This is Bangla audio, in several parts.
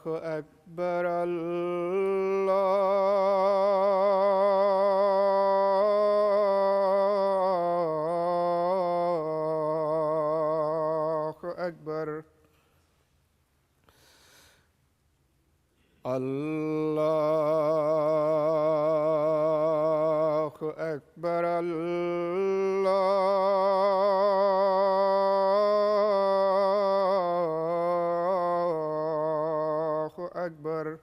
أكبر الله أكبر الله أكبر الله أكبر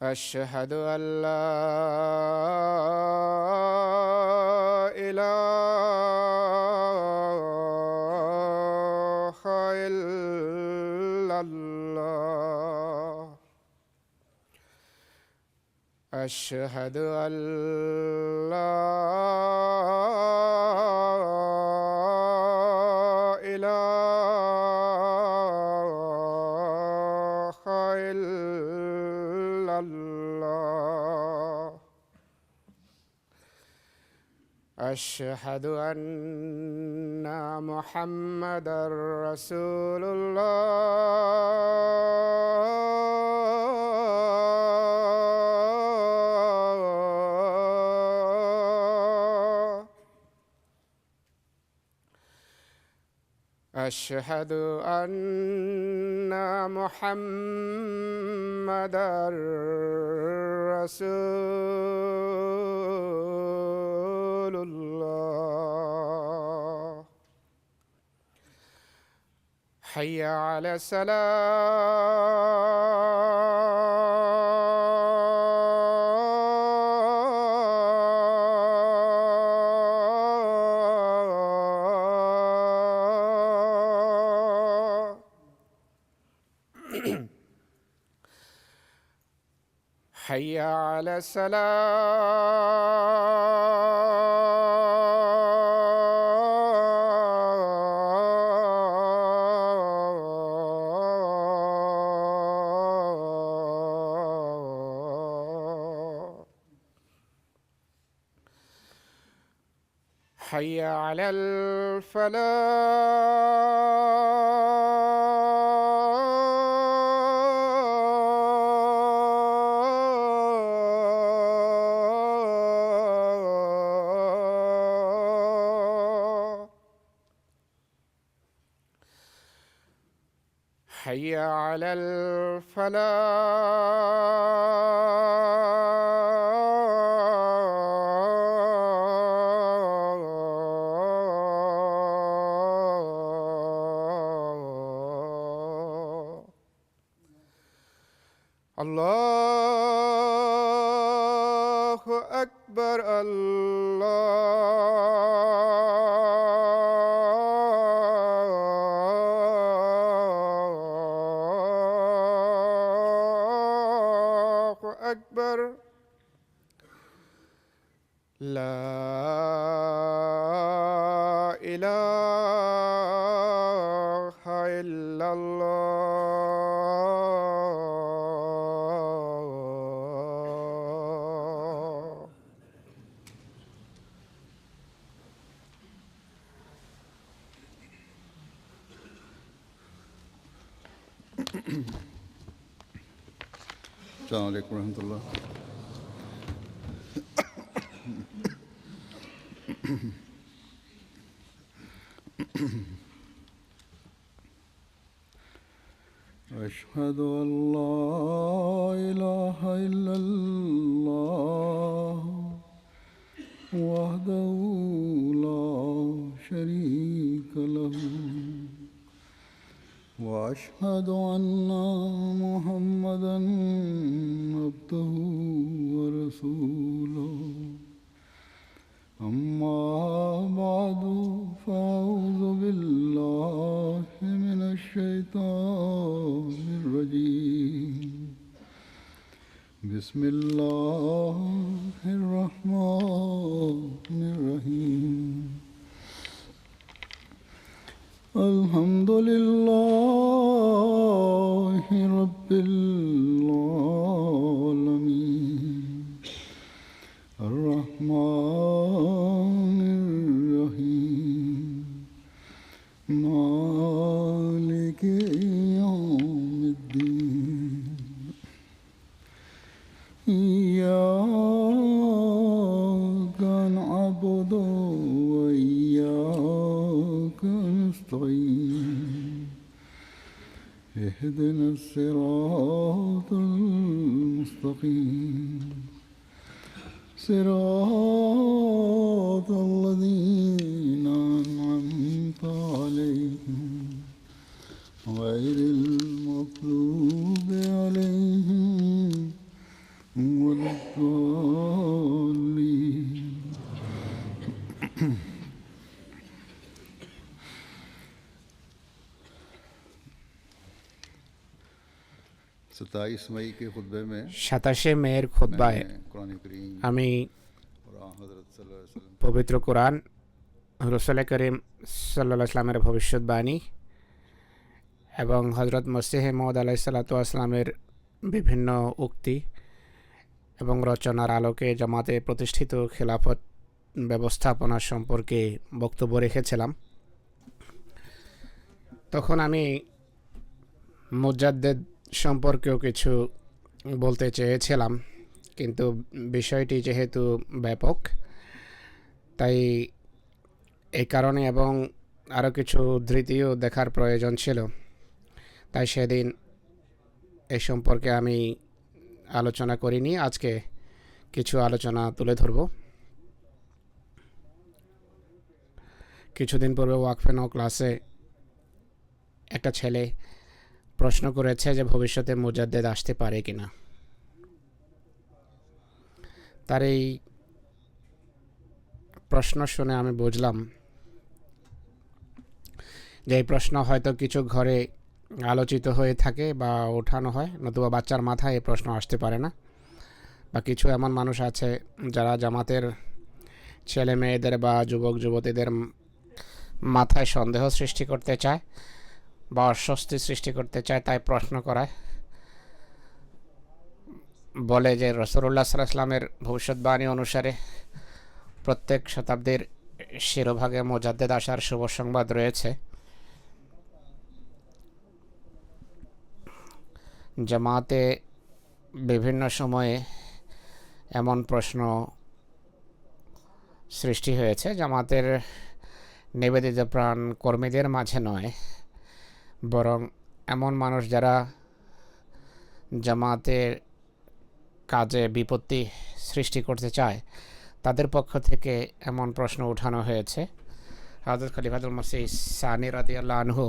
أشهد أن لا إله إلا الله أشهد أن لا إله إلا الله أشهد أن محمدًا رسول الله أشهد أن محمدًا رسول الله حي على الصلاة حي على الصلاة حي على الفلاح حي على الفلاح الله أكبر الله أكبر لا إله إلا الله السلام عليكم ورحمة الله. أشهد أن لا إله إلا الله وحده لا شريك له وأشهد أن محمدًا عبده ورسوله أما بعد فأعوذ بالله من الشيطان الرجيم بسم الله الرحمن الرحيم الحمد لله رب العالمين الرحمن الرحيم مالك المستقيم اهدنا الصراط المستقيم صراط الذين أنعمت عليهم غير المغضوب عليهم ولا الضالين. सत्ताईस मई के खुतबे में 27 মের খুতবায় कुरान करीम আমি और हज़रत सल्लल्लाहु अलैहि वसल्लम পবিত্র কোরআন, রসুল করিম সাল্লাল্লাহু ইসলামের ভবিষ্যৎবাণী এবং হজরত মসিহ মওদ আলাইহিসসালাতু ওয়াসসালামের বিভিন্ন উক্তি এবং রচনার আলোকে জামাতে প্রতিষ্ঠিত খেলাফত ব্যবস্থাপনা সম্পর্কে বক্তব্য রেখেছিলাম। তখন আমি মুজাদ্দেদ সম্পর্কেও কিছু বলতে চেয়েছিলাম, কিন্তু বিষয়টি যেহেতু ব্যাপক, তাই এই কারণে এবং আরও কিছু উদ্ধৃতিও দেখার প্রয়োজন ছিল, তাই সেদিন এই সম্পর্কে আমি আলোচনা করিনি। আজকে কিছু আলোচনা তুলে ধরব। কিছুদিন পূর্বে ওয়াকফে নও ক্লাসে একটা ছেলে প্রশ্ন করেছে যে ভবিষ্যতে মুজাদ্দেদ আসতে পারে কিনা। তার এই প্রশ্ন শুনে আমি বুঝলাম যে এই প্রশ্ন হয়তো কিছু ঘরে আলোচিত হয়ে থাকে বা ওঠানো হয়, নতুবা বাচ্চার মাথায় এই প্রশ্ন আসতে পারে না। বা কিছু এমন মানুষ আছে যারা জামাতের ছেলে মেয়েদের বা যুবক যুবতীদের মাথায় সন্দেহ সৃষ্টি করতে চায় বা অস্বস্তি সৃষ্টি করতে চায়, তাই প্রশ্ন করায়, বলে যে রাসূলুল্লাহ সাল্লাল্লাহু আলাইহি ওয়াসাল্লামের ভবিষ্যৎবাণী অনুসারে প্রত্যেক শতাব্দীর শিরোভাগে মুজাদ্দেদ আসার শুভ সংবাদ রয়েছে। জামাতে বিভিন্ন সময়ে এমন প্রশ্ন সৃষ্টি হয়েছে, জামাতের নিবেদিত প্রাণ কর্মীদের মাঝে নয়, বরং এমন মানুষ যারা জামাতের কাজে বিপত্তি সৃষ্টি করতে চায়, তাদের পক্ষ থেকে এমন প্রশ্ন উঠানো হয়েছে। হযরত খলিফাতুল মসিহ সানি রাদিয়াল্লাহু আনহু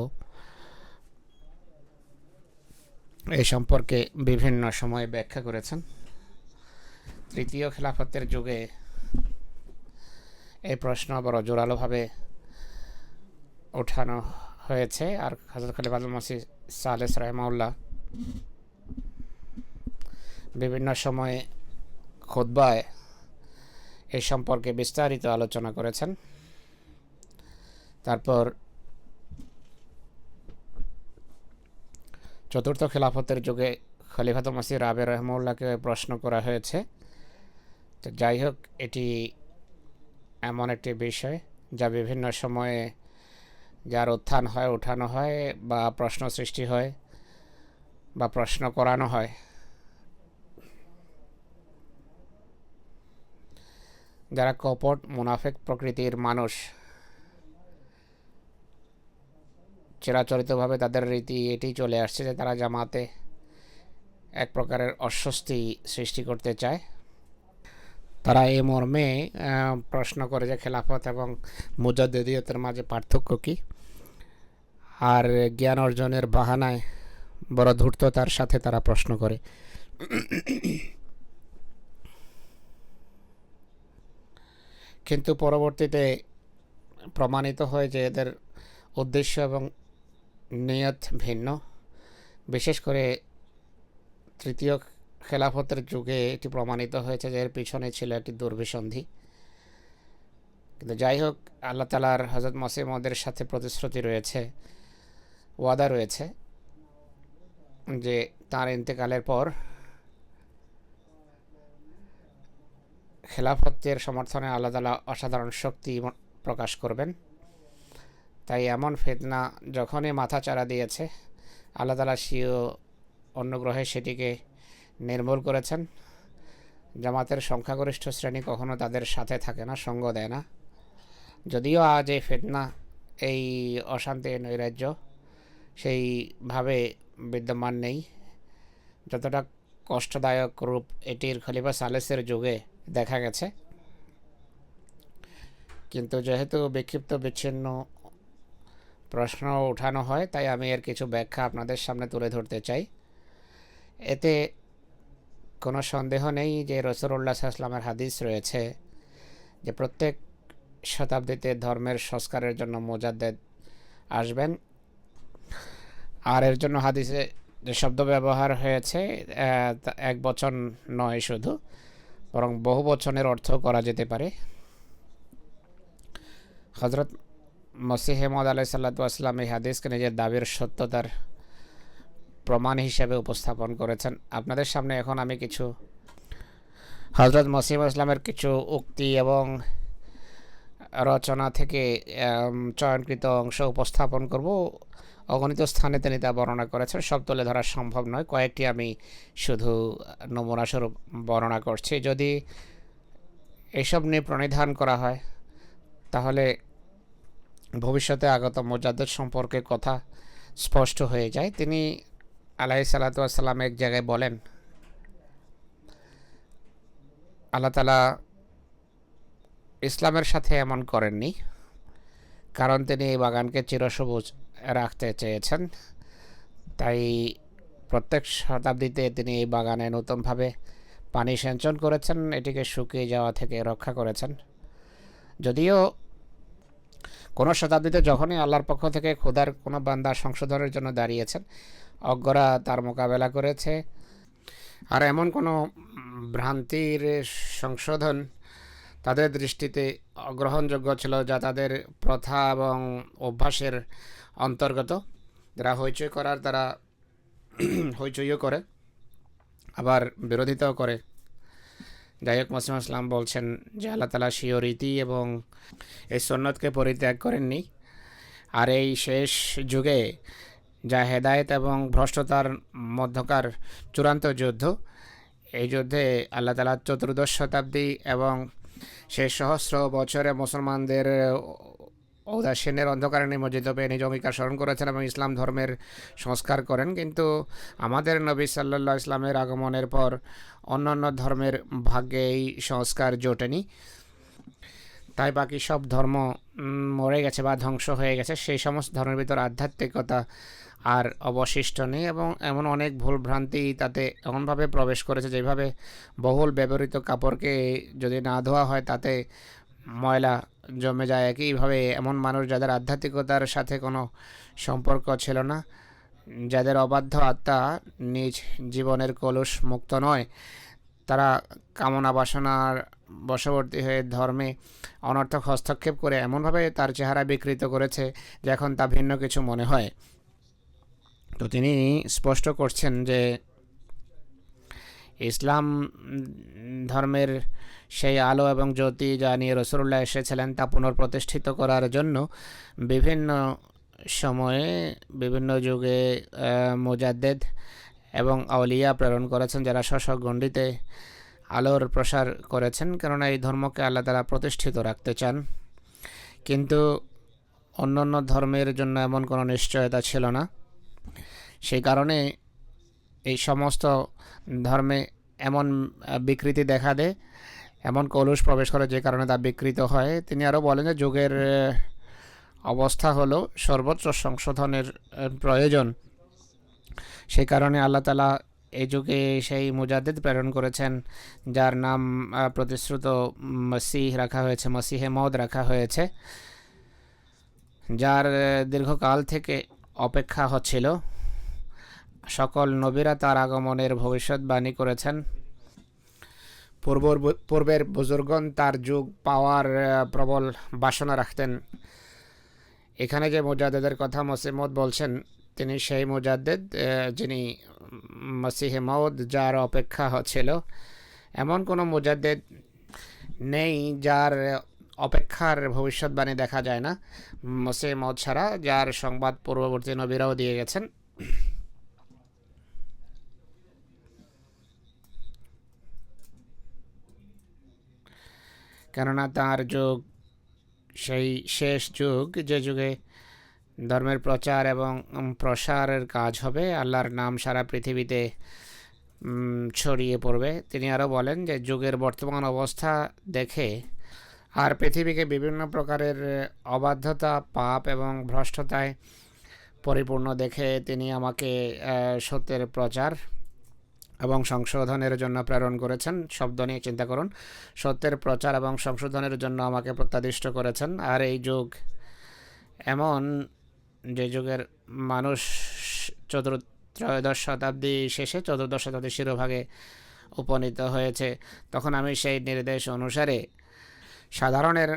এই সম্পর্কে বিভিন্ন সময়ে ব্যাখ্যা করেছেন। তৃতীয় খেলাফতের যুগে এই প্রশ্ন বড় জোরালোভাবে ওঠানো হয়েছে। আর হযরত খলিফাতুল মসিহ সালেস রাহিমাহুল্লাহ বিভিন্ন সময়ে খুতবায় এই সম্পর্কে বিস্তারিত আলোচনা করেছেন। তারপর চতুর্থ খেলাফতের যুগে খলিফাতুল মসিহ রাবে রাহিমাহুল্লাহকে প্রশ্ন করা হয়েছে। তো যাই হোক, এটি এমন একটি বিষয় যা বিভিন্ন সময়ে যার উত্থান হয়, উঠানো হয় বা প্রশ্ন সৃষ্টি হয় বা প্রশ্ন করানো হয়। যারা কপট মুনাফিক প্রকৃতির মানুষ, চিরাচরিতভাবে তাদের রীতি এটি চলে আসছে যে তারা জামাতে এক প্রকারের অস্বস্তি সৃষ্টি করতে চায়। তারা এই মর্মে প্রশ্ন করে যে খেলাফত এবং মুজাদ্দেদিয়তের মাঝে পার্থক্য কী, আর জ্ঞান অর্জনের বাহানায় বড় ধূর্ততার সাথে তারা প্রশ্ন করে। কিন্তু পরবর্তীতে প্রমাণিত হয় যে এদের উদ্দেশ্য এবং নিয়ত ভিন্ন। বিশেষ করে তৃতীয় খেলাফতের যুগে এটি প্রমাণিত হয়েছে যে এর পিছনে ছিল একটি দুর্বিসন্ধি। কিন্তু যাই হোক, আল্লাহ তাআলার হযরত মসিহ মওদের সাথে প্রতিশ্রুতি রয়েছে, ওয়াদা রয়েছে যে তার ইন্তেকালের পর খেলাফতের সমর্থনে আল্লাহ তাআলা অসাধারণ শক্তি প্রকাশ করবেন। তাই এমন ফিতনা যখনই মাথা চাড়া দিয়েছে, আল্লাহ তাআলা স্বীয় অনুগ্রহে সেটিকে নির্মূল করেছেন। জামাতের সংখ্যাগরিষ্ঠ শ্রেণী কখনো তাদের সাথে থাকে না, সঙ্গ দেয় না। যদিও আজ এই ফিতনা এই অশান্তি নৈরাজ্য সেইভাবে বিদ্যমান নেই যতটা কষ্টদায়ক রূপ এটির খলিফা সালেসের যুগে দেখা গেছে। কিন্তু যেহেতু বিক্ষিপ্ত বিচ্ছিন্ন প্রশ্ন উঠানো হয়, তাই আমি এর কিছু ব্যাখ্যা আপনাদের সামনে তুলে ধরতে চাই। এতে কোনো সন্দেহ নেই যে রাসূলুল্লাহ সাল্লাল্লাহু আলাইহি ওয়াসাল্লামের হাদিস রয়েছে যে প্রত্যেক শতাব্দীতে ধর্মের সংস্কারের জন্য মুজাদ্দেদ আসবেন। আর এর জন্য হাদিসে যে শব্দ ব্যবহার হয়েছে এক বচন নয় শুধু, বরং বহু বচনের অর্থ করা যেতে পারে। হজরত মসিহ মউদ আলাইহিস সাল্লাতু ওয়াস সালাম এই হাদিসকে নিজের দাবির সত্যতার প্রমাণ হিসেবে উপস্থাপন করেছেন। আপনাদের সামনে এখন আমি কিছু হজরত মসিহ ইসলামের কিছু উক্তি এবং রচনা থেকে চয়নকৃত অংশ উপস্থাপন করব। অগণিত স্থানে তিনি তা বর্ণনা করেছেন, সব তুলে ধরা সম্ভব নয়, কয়েকটি আমি শুধু নমুনাস্বরূপ বর্ণনা করছি। যদি এসব নিয়ে প্রণিধান করা হয় তাহলে ভবিষ্যতে আগত মুজাদ্দেদ সম্পর্কে কথা স্পষ্ট হয়ে যায়। তিনি আলাইহিস সালাতু ওয়াস সালাম এক জায়গায় বলেন, আল্লাহ তাআলা ইসলামের সাথে এমন করেননি, কারণ তিনি এই বাগানকে চিরসবুজ রাখতে চেয়েছেন। তাই প্রত্যেক শতাব্দীতে তিনি এই বাগানে নতুনভাবে পানি সেচন করেছেন, এটিকে শুকিয়ে যাওয়া থেকে রক্ষা করেছেন। যদিও কোনো শতাব্দীতে যখনই আল্লাহর পক্ষ থেকে খোদার কোনো বান্দা সংশোধনের জন্য দাঁড়িয়েছেন, অজ্ঞরা তার মোকাবেলা করেছে। আর এমন কোনো ভ্রান্তির সংশোধন তাদের দৃষ্টিতে অগ্রহণযোগ্য ছিল যা তাদের প্রথা এবং অভ্যাসের অন্তর্গত। যারা হইচই করার তারা হইচইও করে, আবার বিরোধিতাও করে। যাই হোক, মুসলিম ইসলাম বলছেন যে আল্লাহ তাআলা স্বীয় রীতি এবং এই সুন্নতকে পরিত্যাগ করেননি। আর এই শেষ যুগে যা হেদায়েত এবং ভ্রষ্টতার মধ্যকার চূড়ান্ত যুদ্ধ, এই যুদ্ধে আল্লাহ তাআলা চতুর্দশ শতাব্দী এবং সেই সহস্র বছরে মুসলমানদের ঔদাসীন্যের অন্ধকারে নিমজ্জিত পেয়ে নিজ অঙ্গীকার স্মরণ করেছেন এবং ইসলাম ধর্মের সংস্কার করেন। কিন্তু আমাদের নবী সাল্লাল্লাহু আলাইহি ইসলামের আগমনের পর অন্যান্য ধর্মের ভাগ্যে এই সংস্কার জোটেনি, তাই বাকি সব ধর্ম মরে গেছে বা ধ্বংস হয়ে গেছে। সেই সমস্ত ধর্মের ভিতর আধ্যাত্মিকতা আর অবশিষ্ট নেই এবং এমন অনেক ভুল ভ্রান্তি তাতে এমনভাবে প্রবেশ করেছে যেভাবে বহুল ব্যবহৃত কাপড়কে যদি না ধোয়া হয় তাতে ময়লা জমে যায়। একইভাবে এমন মানুষ যাদের আধ্যাত্মিকতার সাথে কোনো সম্পর্ক ছিল না, যাদের অবাধ্য আত্মা নিজ জীবনের কলুষ মুক্ত নয়, তারা কামনা বাসনার বশবর্তী হয়ে ধর্মে অনর্থক হস্তক্ষেপ করে এমনভাবে তার চেহারা বিকৃত করেছে যে এখন তা ভিন্ন কিছু মনে হয়। তো তিনি স্পষ্ট করছেন যে ইসলাম ধর্মের সেই আলো এবং জ্যোতি যা নিয়ে রাসূলুল্লাহ এসেছিলেন তা পুনঃপ্রতিষ্ঠিত করার জন্য বিভিন্ন সময়ে বিভিন্ন যুগে মুজাদ্দেদ এবং আউলিয়া প্রেরণ করেছেন, যারা গণ্ডিতে আলোর প্রসার করেছেন, কেননা এই ধর্মকে আল্লাহ তাআলা প্রতিষ্ঠিত রাখতে চান। কিন্তু অন্যান্য ধর্মের জন্য এমন কোনো নিশ্চয়তা ছিল না। সেই কারণে এই সমস্ত ধর্মে এমন বিকৃতি দেখা দেয়, এমন কলুষ প্রবেশ করে যে কারণে তা বিকৃত হয়। তিনি আরও বলেন যে যুগের অবস্থা হলো সর্বোচ্চ সংশোধনের প্রয়োজন। সেই কারণে আল্লাহ তাআলা এই যুগে সেই মুজাদ্দিদ প্রেরণ করেছেন, যার নাম প্রতিশ্রুত মসিহ রাখা হয়েছে, মসিহে মউদ রাখা হয়েছে, যার দীর্ঘকাল থেকে অপেক্ষা হচ্ছিল। সকল নবীরা তার আগমনের ভবিষ্যৎবাণী করেছেন। পূর্বের বুজুর্গণ তার যুগ পাওয়ার প্রবল বাসনা রাখতেন। এখানে যে মুজাদ্দেদের কথা মসিহ মউদ বলছেন, তিনি সেই মুজাদ্দেদ যিনি মসিহে মউদ, যার অপেক্ষা হচ্ছিল। এমন কোনো মুজাদ্দেদ নেই যার অপেক্ষার ভবিষ্যৎবাণী দেখা যায় না মসিহে মউদ ছাড়া, যার সংবাদ পূর্ববর্তী নবীরাও দিয়ে গেছেন। কেননা তার যুগ সেই শেষ যুগ, যে যুগে ধর্মের প্রচার এবং প্রসারের কাজ হবে, আল্লাহর নাম সারা পৃথিবীতে ছড়িয়ে পড়বে। তিনি আরও বলেন যে যুগের বর্তমান অবস্থা দেখে আর পৃথিবীকে বিভিন্ন প্রকারের অবাধ্যতা, পাপ এবং ভ্রষ্টতায় পরিপূর্ণ দেখে তিনি আমাকে সত্যের প্রচার এবং সংশোধনের জন্য প্রেরণ করেছেন। শব্দ নিয়ে চিন্তা করুন, সত্যের প্রচার এবং সংশোধনের জন্য আমাকে প্রত্যাদিষ্ট করেছেন। আর এই যুগ এমন যে যুগের মানুষ ত্রয়োদশ শতাব্দী শেষে চতুর্দশ শতাব্দীর শিরোভাগে উপনীত হয়েছে। তখন আমি সেই নির্দেশ অনুসারে সাধারণের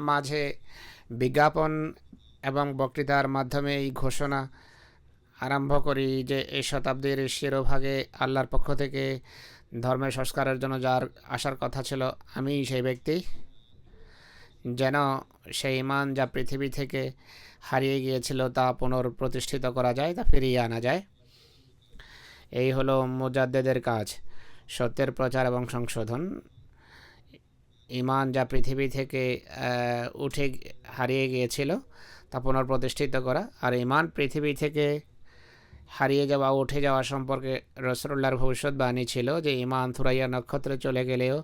মাঝে বিজ্ঞাপন এবং বক্তৃতার মাধ্যমে এই ঘোষণা আরম্ভ করি যে এই শতাব্দীর শিরোভাগে আল্লাহর পক্ষ থেকে ধর্মের সংস্কারের জন্য যার আসার কথা ছিল, আমি সেই ব্যক্তি, যেন সেই ইমান যা পৃথিবী থেকে হারিয়ে গিয়েছিল তা পুনঃপ্রতিষ্ঠিত করা যায়, তা ফিরিয়ে আনা যায়। এই হলো মুজাদ্দেদের কাজ, সত্যের প্রচার এবং সংশোধন। ইমান যা পৃথিবী থেকে হারিয়ে গিয়েছিল তা পুনঃপ্রতিষ্ঠিত করা। আর ইমান পৃথিবী থেকে হারিয়ে যাওয়া, উঠে যাওয়া সম্পর্কে রাসূলুল্লাহর ভবিষ্যৎবাণী ছিল যে ইমান থুরাইয়া নক্ষত্রে চলে গেলেও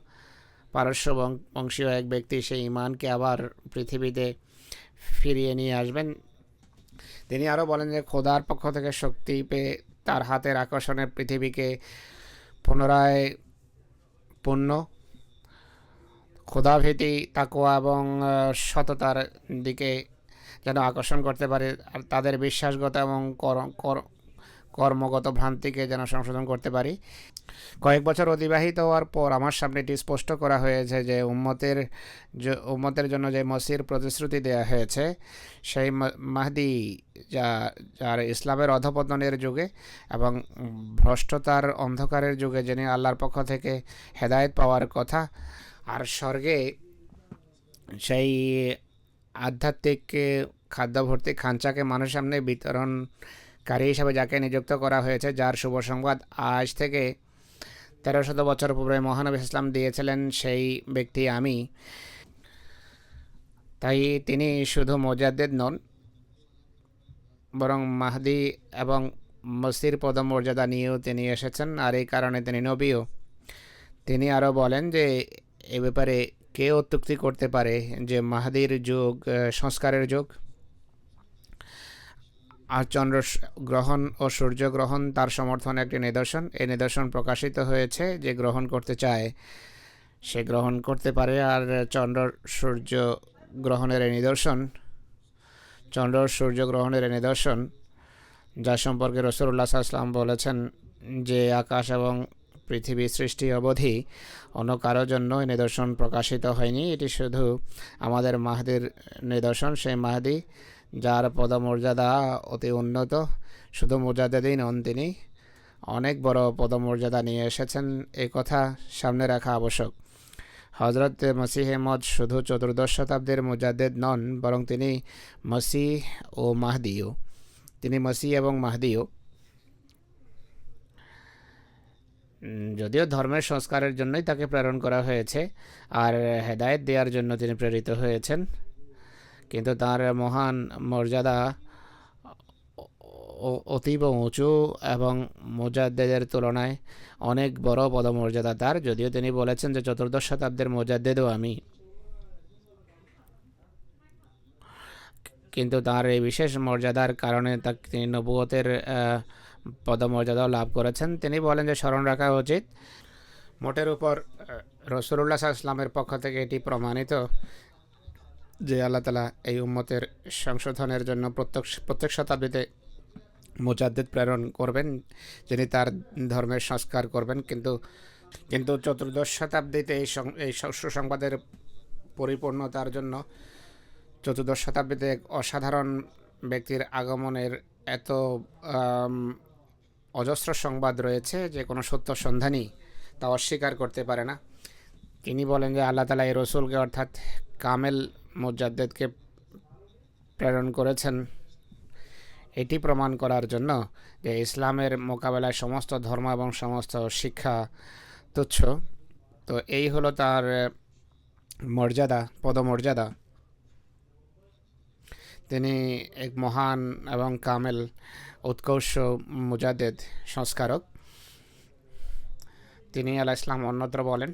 পারস্য বংশীয় এক ব্যক্তি সেই ইমানকে আবার পৃথিবীতে ফিরিয়ে নিয়ে আসবেন। তিনি আরও বলেন যে খোদার পক্ষ থেকে শক্তি পেয়ে তার হাতের আকর্ষণে পৃথিবীকে পুনরায় পূর্ণ খোদাভীতি, তাকওয়া এবং সততার দিকে যেন আকর্ষণ করতে পারে, আর তাদের বিশ্বাসগত এবং কর্মগত ভ্রান্তিকে যেন সংশোধন করতে পারি। কয়েক বছর অতিবাহিত হওয়ার পর আমার সামনে এটি স্পষ্ট করা হয়েছে যে উম্মতের জন্য যে মসির প্রতিশ্রুতি দেওয়া হয়েছে, সেই মাহদি যার ইসলামের অধঃপতনের যুগে এবং ভ্রষ্টতার অন্ধকারের যুগে যিনি আল্লাহর পক্ষ থেকে হেদায়েত পাওয়ার কথা, আর স্বর্গে সেই আধ্যাত্মিক খাদ্যভর্তি খাঞ্চাকে মানুষের সামনে বিতরণকারী হিসাবে যাকে নিযুক্ত করা হয়েছে, যার শুভ সংবাদ আজ থেকে 1300 বছর পূর্বে মহানবী ইসলাম দিয়েছিলেন, সেই ব্যক্তি আমি। তাই তিনি শুধু মুজাদ্দিদ নন, বরং মাহদি এবং মসির পদমর্যাদা নিয়েও তিনি এসেছেন, আর এই কারণে তিনি নবীও। তিনি আরও বলেন যে এ ব্যাপারে কে অত্যুক্তি করতে পারে যে মাহদির যুগ সংস্কারের যুগ, আর চন্দ্র গ্রহণ ও সূর্য গ্রহণ তার সমর্থনে একটি নিদর্শন। এই নিদর্শন প্রকাশিত হয়েছে, যে গ্রহণ করতে চায় সে গ্রহণ করতে পারে। আর চন্দ্র সূর্য গ্রহণের এই নিদর্শন যা সম্পর্কে রাসূলুল্লাহ সাল্লাল্লাহু আলাইহি ওয়াসাল্লাম বলেছেন যে আকাশ এবং পৃথিবী সৃষ্টি অবধি অন্য কারোর জন্য এই নিদর্শন প্রকাশিত হয়নি, এটি শুধু আমাদের মাহদির নিদর্শন। সেই মাহদি যার পদমর্যাদা অতি উন্নত, শুধু মুজাদ্দিদই নন, তিনি অনেক বড় পদমর্যাদা নিয়ে এসেছেন, এই কথা সামনে রাখা আবশ্যক। হযরত মসিহ মউদ শুধু 14 শতাব্দীর মুজাদ্দিদ নন, বরং তিনি মসিহ ও মাহদিও। তিনি মসিহ এবং মাহদিও। যদিও ধর্মের সংস্কারের জন্যই তাকে প্রেরণ করা হয়েছে আর হেদায়েত দেওয়ার জন্য তিনি প্রেরিত হয়েছেন, কিন্তু তার মহান মর্যাদা অতীব উঁচু এবং মুজাদ্দিদের তুলনায় অনেক বড় পদমর্যাদা তার। যদিও তিনি বলেছেন যে 14 শতাব্দীর মুজাদ্দিদও আমি, কিন্তু তার এই বিশেষ মর্যাদার কারণে তিনি নবুয়তের পদমর্যাদাও লাভ করেছেন। তিনি বলেন যে স্মরণ রাখা উচিত, মোটের উপর রাসূলুল্লাহ সাল্লাল্লাহু আলাইহি ওয়াসাল্লামের পক্ষ থেকে এটি প্রমাণিত যে আল্লাহ তাআলা এই উম্মতের সংশোধনের জন্য প্রত্যেক শতাব্দীতে মুজাদ্দিদ প্রেরণ করবেন, যিনি তার ধর্মের সংস্কার করবেন। কিন্তু 14 শতাব্দীতে এই সুসংবাদের পরিপূর্ণতার জন্য 14 শতাব্দীতে এক অসাধারণ ব্যক্তির আগমনের এত অজস্র সংবাদ রয়েছে যে কোনো সত্য সন্ধানী তা অস্বীকার করতে পারে না। তিনি বলেন যে আল্লাহ তাআলা এই রসুলকে অর্থাৎ কামেল মুজাদ্দিদকে প্রেরণ করেছেন এটি প্রমাণ করার জন্য যে ইসলামের মোকাবেলায় সমস্ত ধর্ম এবং সমস্ত শিক্ষা তুচ্ছ। তো এই হলো তার মর্যাদা, পদমর্যাদা। তিনি এক মহান এবং কামেল উৎকর্ষ মুজাদ্দেদ সংস্কারক। তিনি আলাইহিস সালাম অন্যত্র বলেন,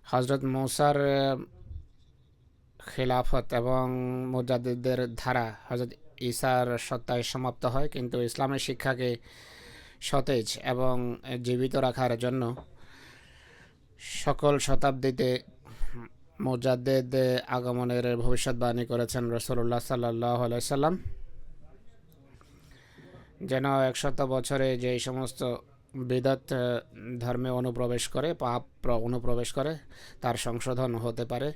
হজরত মূসার খিলাফত এবং মুজাদ্দিদের ধারা হজরত ঈসার সত্তায় সমাপ্ত হয়, কিন্তু ইসলামের শিক্ষাকে সতেজ এবং জীবিত রাখার জন্য সকল শতাব্দীতে মুজাদ্দিদ আগমনের ভবিষ্যৎবাণী করেছেন রাসূলুল্লাহ সাল্লাল্লাহু আলাইহি সাল্লাম। যেন 100 বছরে যে সমস্ত বিদত ধর্মে অনুপ্রবেশ করে, পাপ অনুপ্রবেশ করে, তার সংশোধন হতে পারে,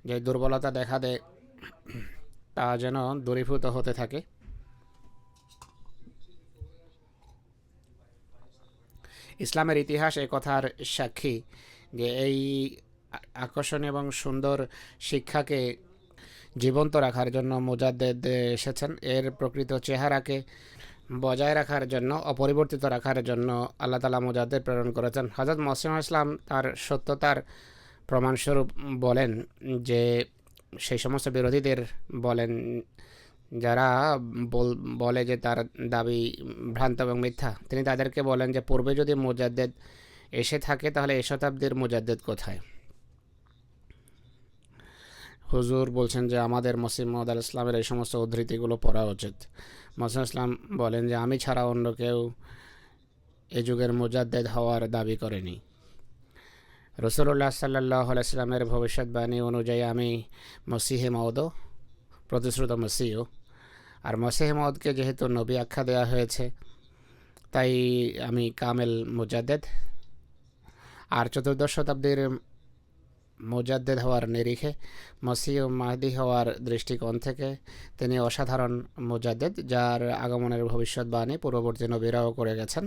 যে দুর্বলতা দেখা দেয় তা যেন দূরীভূত হতে থাকে। ইসলামের ইতিহাস এই কথার সাক্ষী যে এই আকর্ষণীয় এবং সুন্দর শিক্ষাকে জীবন্ত রাখার জন্য মুজাদ্দেদ এসেছেন। এর প্রকৃত চেহারাকে বজায় রাখার জন্য, অপরিবর্তিত রাখার জন্য আল্লাহ তাআলা মুজাদ্দেদ প্রেরণ করেছেন। হযরত মসিহ ইসলাম তার সত্যতার প্রমাণস্বরূপ বলেন যে সেই সমস্ত বিরোধীদের বলেন যারা বলে যে তার দাবি ভ্রান্ত এবং মিথ্যা, তিনি তাদেরকে বলেন যে পূর্বে যদি মুজাদ্দেদ এসে থাকে তাহলে এই শতাব্দীর মুজাদ্দেদ কোথায়? হুজুর বলছেন যে আমাদের মসিহ মাউদ আলাইহিস সালামের এই সমস্ত উদ্ধৃতিগুলো পড়া উচিত। মসিহ ইসলাম বলেন যে আমি ছাড়া অন্য কেউ এই যুগের মুজাদ্দেদ হওয়ার দাবি করেনি। রাসূলুল্লাহ সাল্লাল্লাহু আলাইহি সাল্লামের ভবিষ্যৎবাণী অনুযায়ী আমি মসিহে মাউদ, প্রতিশ্রুত মসিহ। আর মসিহে মাউদকে যেহেতু নবী আখ্যা দেওয়া হয়েছে, তাই আমি কামেল মুজাদ্দেদ। আর 14 শতাব্দীর মুজাদ্দেদ হওয়ার নিরিখে, মসিহ মাহদি হওয়ার দৃষ্টিকোণ থেকে তিনি অসাধারণ মুজাদ্দেদ, যার আগমনের ভবিষ্যৎবাণী পূর্ববর্তী নবীরাও করে গেছেন।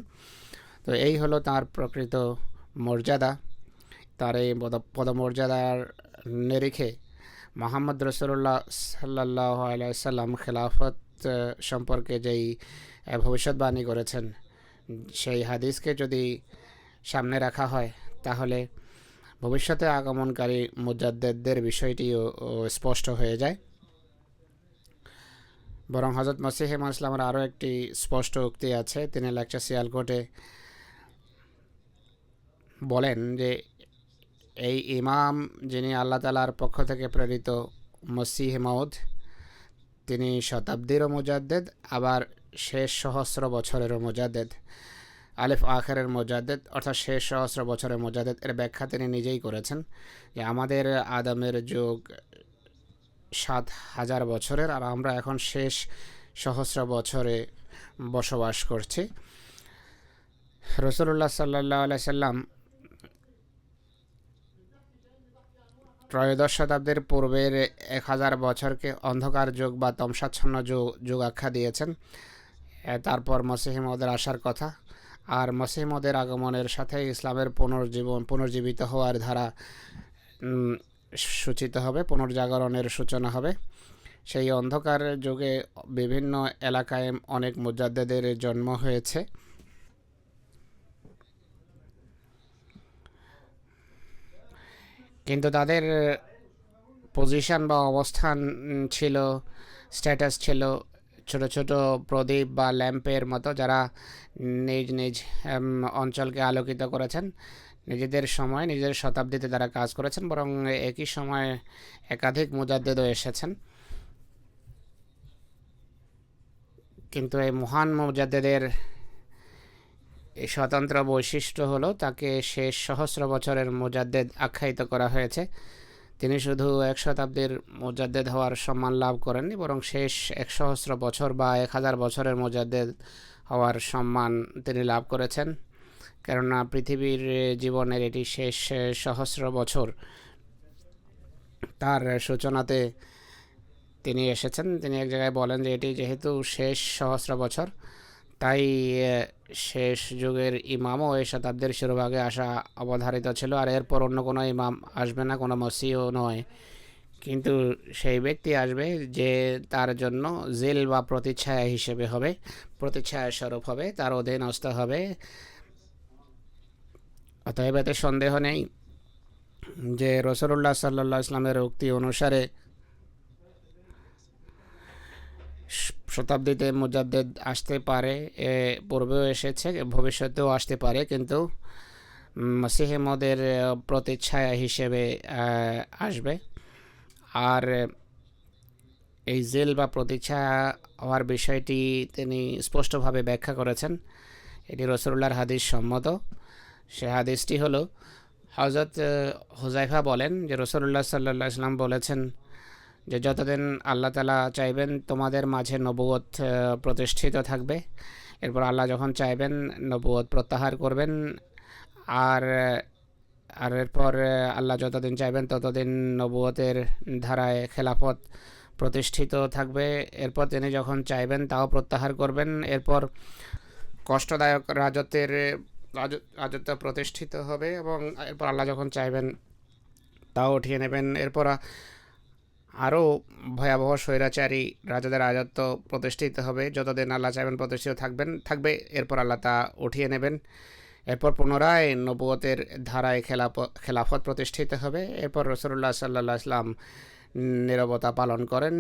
তো এই হলো তার প্রকৃত মর্যাদা। তার এই পদমর্যাদার নিরিখে মুহাম্মদ রাসূলুল্লাহ সাল্লাল্লাহু আলাইহি সাল্লাম খেলাফত সম্পর্কে যেই ভবিষ্যৎবাণী করেছেন, সেই হাদিসকে যদি সামনে রাখা হয় তাহলে ভবিষ্যতে আগমনকারী মুজাদ্দেদদের বিষয়টিও স্পষ্ট হয়ে যায়। বরং হযরত মসিহ মাউদ ইসলামের আরও একটি স্পষ্ট উক্তি আছে। তিনি লেকচার সিয়ালকোটে বলেন যে এই ইমাম, যিনি আল্লাহ তাআলার পক্ষ থেকে প্রেরিত মসিহ মাউদ, তিনি শতাব্দীরও মুজাদ্দেদ, আবার শেষ সহস্র বছরেরও মুজাদ্দেদ, আলিফ আখেরের মুজাদ্দেদ, অর্থাৎ শেষ সহস্র বছরের মুজাদ্দেদ। এর ব্যাখ্যা তিনি নিজেই করেছেন যে আমাদের আদমের যুগ 7000 বছরের, আর আমরা এখন শেষ সহস্র বছরে বসবাস করছি। রাসূলুল্লাহ সাল্লাল্লাহু আলাইহি সাল্লাম ত্রয়োদশ শতাব্দীর পূর্বের 1000 বছরকে অন্ধকার যুগ বা তমসাচ্ছন্ন যুগ আখ্যা দিয়েছেন। তারপর মসিহ মাউদের আসার কথা, আর মসিহ মাউদের আগমনের সাথে ইসলামের পুনর্জীবিত হওয়ার ধারা সূচিত হবে, পুনর্জাগরণের সূচনা হবে। সেই অন্ধকার যুগে বিভিন্ন এলাকায় অনেক মুজাদ্দেদের জন্ম হয়েছে। কিন্তু তাদের পজিশন বা অবস্থান ছিল, স্ট্যাটাস ছিল ছোট ছোট প্রদীপ বা ল্যাম্পের মতো, যারা নিজ নিজ অঞ্চলকে আলোকিত করেছেন। নিজেদের সময়, নিজেদের শতাব্দীতে তারা কাজ করেছেন, বরং একই সময় একাধিক মুজাদ্দেদও এসেছেন। কিন্তু এই মহান মুজাদ্দেদের এই স্বতন্ত্র বৈশিষ্ট্য হলো তাকে শেষ সহস্র বছরের মুজাদ্দেদ আখ্যায়িত করা হয়েছে। তিনি শুধু 1 শতাব্দীর মুজাদ্দেদ হওয়ার সম্মান লাভ করেননি, বরং শেষ 100 বছর বা 1000 বছরের মুজাদ্দেদ হওয়ার সম্মান তিনি লাভ করেছেন। কেননা পৃথিবীর জীবনের এটি শেষ সহস্র বছর, তার সূচনাতে তিনি এসেছেন। তিনি এক জায়গায় বলেন যে এটি যেহেতু শেষ সহস্র বছর, তাই শেষ যুগের ইমামও এই শতাব্দীর শুরুভাগে আসা অবধারিত ছিল, আর এরপর অন্য কোনো ইমাম আসবে না, কোনো মসিহও নয়। কিন্তু সেই ব্যক্তি আসবে যে তার জন্য জিল বা প্রতিচ্ছায়া হিসেবে হবে, প্রতিচ্ছায়া স্বরূপ হবে, তার অধীনস্থ হবে। অতএব এতে সন্দেহ নেই যে রাসূলুল্লাহ সাল্লাল্লাহু আলাইহি ওয়াসাল্লামের উক্তি অনুসারে শতাব্দীতে মুজাদ্দেদ আসতে পারে, পূর্বেও এসেছে, ভবিষ্যতেও আসতে পারে, কিন্তু মসিহে মদের প্রতিচ্ছায়া হিসেবে আসবে। আর এই জেল বা প্রতিচ্ছায়া হওয়ার বিষয়টি তিনি স্পষ্টভাবে ব্যাখ্যা করেছেন। এটি রাসূলুল্লাহর হাদিস সম্মত। সে হাদিসটি হলো, হযরত হুযায়ফা বলেন যে রাসূলুল্লাহ সাল্লাল্লাহু আলাইহি ওয়াসাল্লাম বলেছেন যে যতদিন আল্লাহ তাআলা চাইবেন তোমাদের মাঝে নবুয়ত প্রতিষ্ঠিত থাকবে, এরপর আল্লাহ যখন চাইবেন নবুয়ত প্রত্যাহার করবেন, আর আর এরপর আল্লাহ যতদিন চাইবেন ততদিন নবুয়তের ধারায় খেলাফত প্রতিষ্ঠিত থাকবে। এরপর তিনি যখন চাইবেন তাও প্রত্যাহার করবেন। এরপর কষ্টদায়ক রাজত্ব প্রতিষ্ঠিত হবে এবং এরপর আল্লাহ যখন চাইবেন তাও উঠিয়ে নেবেন। এরপর আরও ভয়াবহ স্বৈরাচারী রাজাদের রাজত্ব প্রতিষ্ঠিত হবে, যতদিন আল্লাহ চাইবেন প্রতিষ্ঠিত থাকবে। এরপর আল্লাহ তা উঠিয়ে নেবেন। এরপর পুনরায় নবুয়তের ধারায় খেলাফত প্রতিষ্ঠিত হবে। এরপর রাসূলুল্লাহ সাল্লাল্লাহু আলাইহি ওয়াসাল্লাম নীরবতা পালন করেন।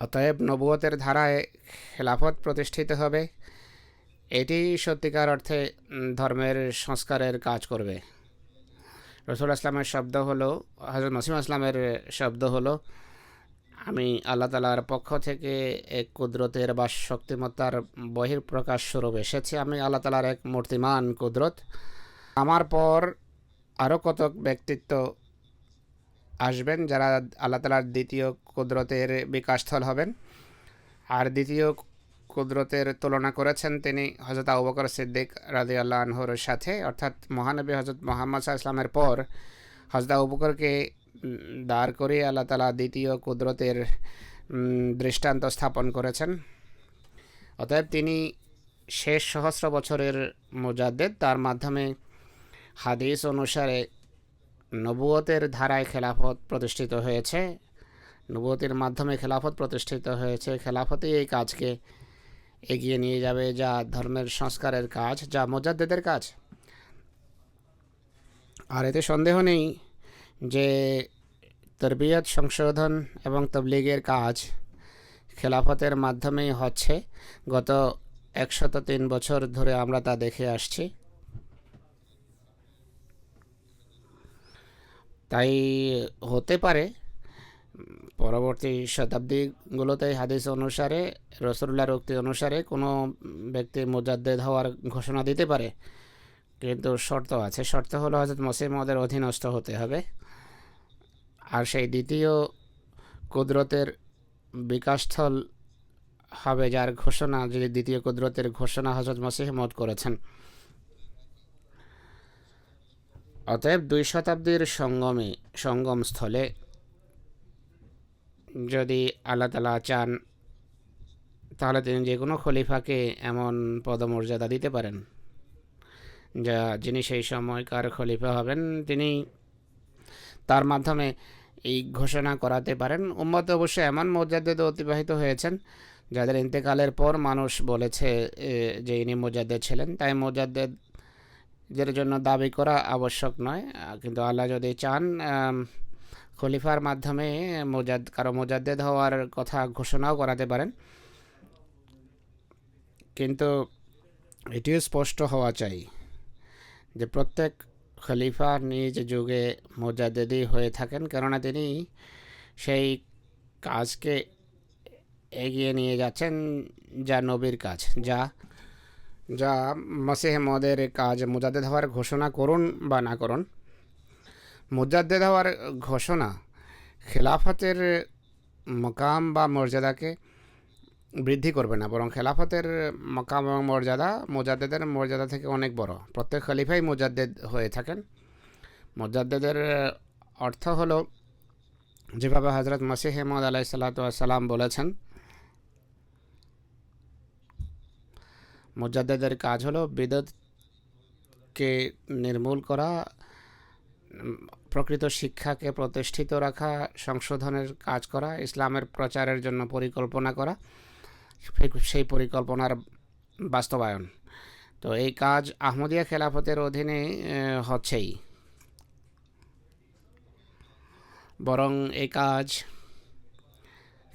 অতএব নবুয়তের ধারায় খেলাফত প্রতিষ্ঠিত হবে। এটি সত্যিকার অর্থে ধর্মের সংস্কারের কাজ করবে। রাসূলুল্লাহ ইসলামের শব্দ হলো, হযরত মসিহ ইসলামের শব্দ হলো, আমি আল্লাহ তাআলার পক্ষ থেকে এক কুদরতের বা শক্তিমত্তার বহিঃপ্রকাশ স্বরূপ এসেছি। আমি আল্লাহ তাআলার এক মূর্তিমান কুদরত। আমার পর আরও কতক ব্যক্তিত্ব আসবেন যারা আল্লাহ তাআলার দ্বিতীয় কুদরতের বিকাশস্থল হবেন। আর দ্বিতীয় কুদরতের তুলনা করেছেন তিনি হযরত আবু বকর সিদ্দিক রাদিয়াল্লাহু আনহুর সাথে, অর্থাৎ মহানবী হযরত মুহাম্মদ সাল্লাল্লাহু আলাইহি ওয়াসাল্লামের পর হযরত আবু বকরকে দাঁড় করিয়ে আল্লাহ তাআলা দ্বিতীয় কুদরতের দৃষ্টান্ত স্থাপন করেছেন। অতএব তিনি শেষ সহস্র বছরের মুজাদ্দেদ। তার মাধ্যমে হাদিস অনুসারে নবুয়তের ধারায় খেলাফত প্রতিষ্ঠিত হয়েছে, নবুয়তের মাধ্যমে খেলাফত প্রতিষ্ঠিত হয়েছে। খেলাফতই এই কাজকে এগিয়ে নিয়ে যাবে, যা ধর্মের সংস্কারের কাজ, যা মুজাদ্দেদের কাজ। আর এতে সন্দেহ নেই যে তরবিয়ত, সংশোধন এবং তাবলীগের কাজ খেলাফতের মাধ্যমেই হচ্ছে। গত 103 বছর ধরে আমরা তা দেখে আসছি। তাই হতে পারে পরবর্তী শতাব্দীগুলোতে হাদিস অনুসারে, রাসূলুল্লাহর উক্তি অনুসারে কোনো ব্যক্তি মুজাদ্দেদ হওয়ার ঘোষণা দিতে পারে, কিন্তু শর্ত আছে। শর্ত হলো হযরত মসিহ মওউদের অধীনস্থ হতে হবে। আর সেই দ্বিতীয় কুদরতের বিকাশস্থল হবে যার ঘোষণা, যদি দ্বিতীয় কুদরতের ঘোষণা হযরত মসিহ মওউদ করেছেন। অতএব 2 শতাব্দীর সঙ্গমস্থলে যদি আল্লাহ তাআলা চান তাহলে তিনি যে কোনো খলিফাকে এমন পদমর্যাদা দিতে পারেন যা যিনি সেই সময়কার খলিফা হবেন তিনি তার মাধ্যমে এই ঘোষণা করাতে পারেন। উম্মতে অবশ্য এমন মুজাদ্দেদ অতিবাহিত হয়েছেন যাদের ইন্তেকালের পর মানুষ বলেছে যে ইনি মুজাদ্দেদ ছিলেন। তাই মুজাদ্দেদের জন্য দাবি করা আবশ্যক নয়, কিন্তু আল্লাহ যদি চান খলিফার মাধ্যমে কারো মুজাদ্দেদ হওয়ার কথা ঘোষণাও করাতে পারেন। কিন্তু এটিও স্পষ্ট হওয়া চাই যে প্রত্যেক খলিফা নিজ যুগে মুজাদ্দেদই হয়ে থাকেন, কেননা তিনি সেই কাজকে এগিয়ে নিয়ে যাচ্ছেন যা নবীর কাজ, যা মসিহ মওউদের কাজ। মুজাদ্দেদ হওয়ার ঘোষণা করুন বা না করুন, মুজাদ্দেদ হওয়ার ঘোষণা খেলাফতের মকাম বা মর্যাদাকে বৃদ্ধি করবে না, বরং খেলাফতের মকাম এবং মর্যাদা মুজাদ্দেদের মর্যাদা থেকে অনেক বড়। প্রত্যেক খলিফাই মুজাদ্দেদ হয়ে থাকেন। মুজাদ্দেদের অর্থ হলো, যেভাবে হযরত মসিহ মওউদ আলাইহিস সালাতু ওয়াস সালাম বলেছেন, মুজাদ্দেদের কাজ হলো বিদআতকে নির্মূল করা, প্রকৃত শিক্ষাকে প্রতিষ্ঠিত রাখা, সংশোধনের কাজ করা, ইসলামের প্রচারের জন্য পরিকল্পনা করা, সেই পরিকল্পনার বাস্তবায়ন। তো এই কাজ আহমদিয়া খেলাফতের অধীনে হচ্ছেই, বরং এই কাজ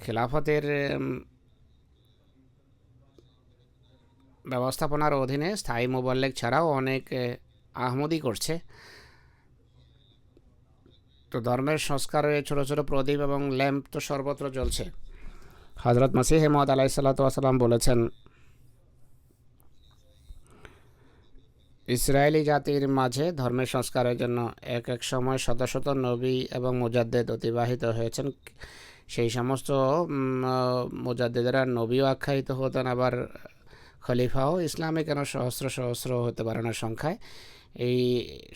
খেলাফতের ব্যবস্থাপনার অধীনে স্থায়ী মোবাল্লেগ ছাড়াও অনেক আহমদি করছে। তো ধর্মের সংস্কারে ছোট ছোট প্রদীপ এবং ল্যাম্প তো সর্বত্র জ্বলছে। হজরত মসিহ মওউদ আলাইহিসসালাম বলেছেন, ইসরায়েলি জাতির মাঝে ধর্মের সংস্কারের জন্য এক এক সময় শত শত নবী এবং মুজাদ্দেদ অতিবাহিত হয়েছেন। সেই সমস্ত মুজাদ্দেদেরা নবীও আখ্যায়িত হতেন, আবার খলিফাও। ইসলামে কেন সহস্র সহস্র হতে পারে না সংখ্যায়। এই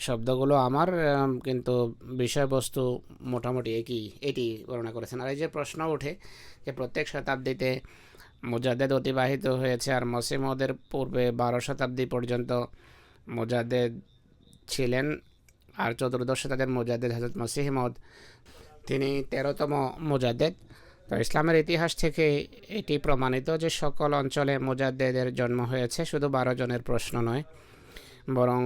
শব্দগুলো আমার, কিন্তু বিষয়বস্তু মোটামুটি এটি বর্ণনা করেছেন। আর এই যে প্রশ্ন ওঠে যে প্রত্যেক শতাব্দীতে মুজাদ্দেদ অতিবাহিত হয়েছে, আর মসিহ মওউদের পূর্বে 12 শতাব্দী পর্যন্ত মুজাদ্দেদ ছিলেন, আর 14দশ শতাব্দীর মুজাদ্দেদ হযরত মসিহ মওউদ, তিনি 13তম মুজাদ্দেদ। তো ইসলামের ইতিহাস থেকে এটি প্রমাণিত যে সকল অঞ্চলে মুজাদ্দেদের জন্ম হয়েছে। শুধু 12 জনের প্রশ্ন নয়, বরং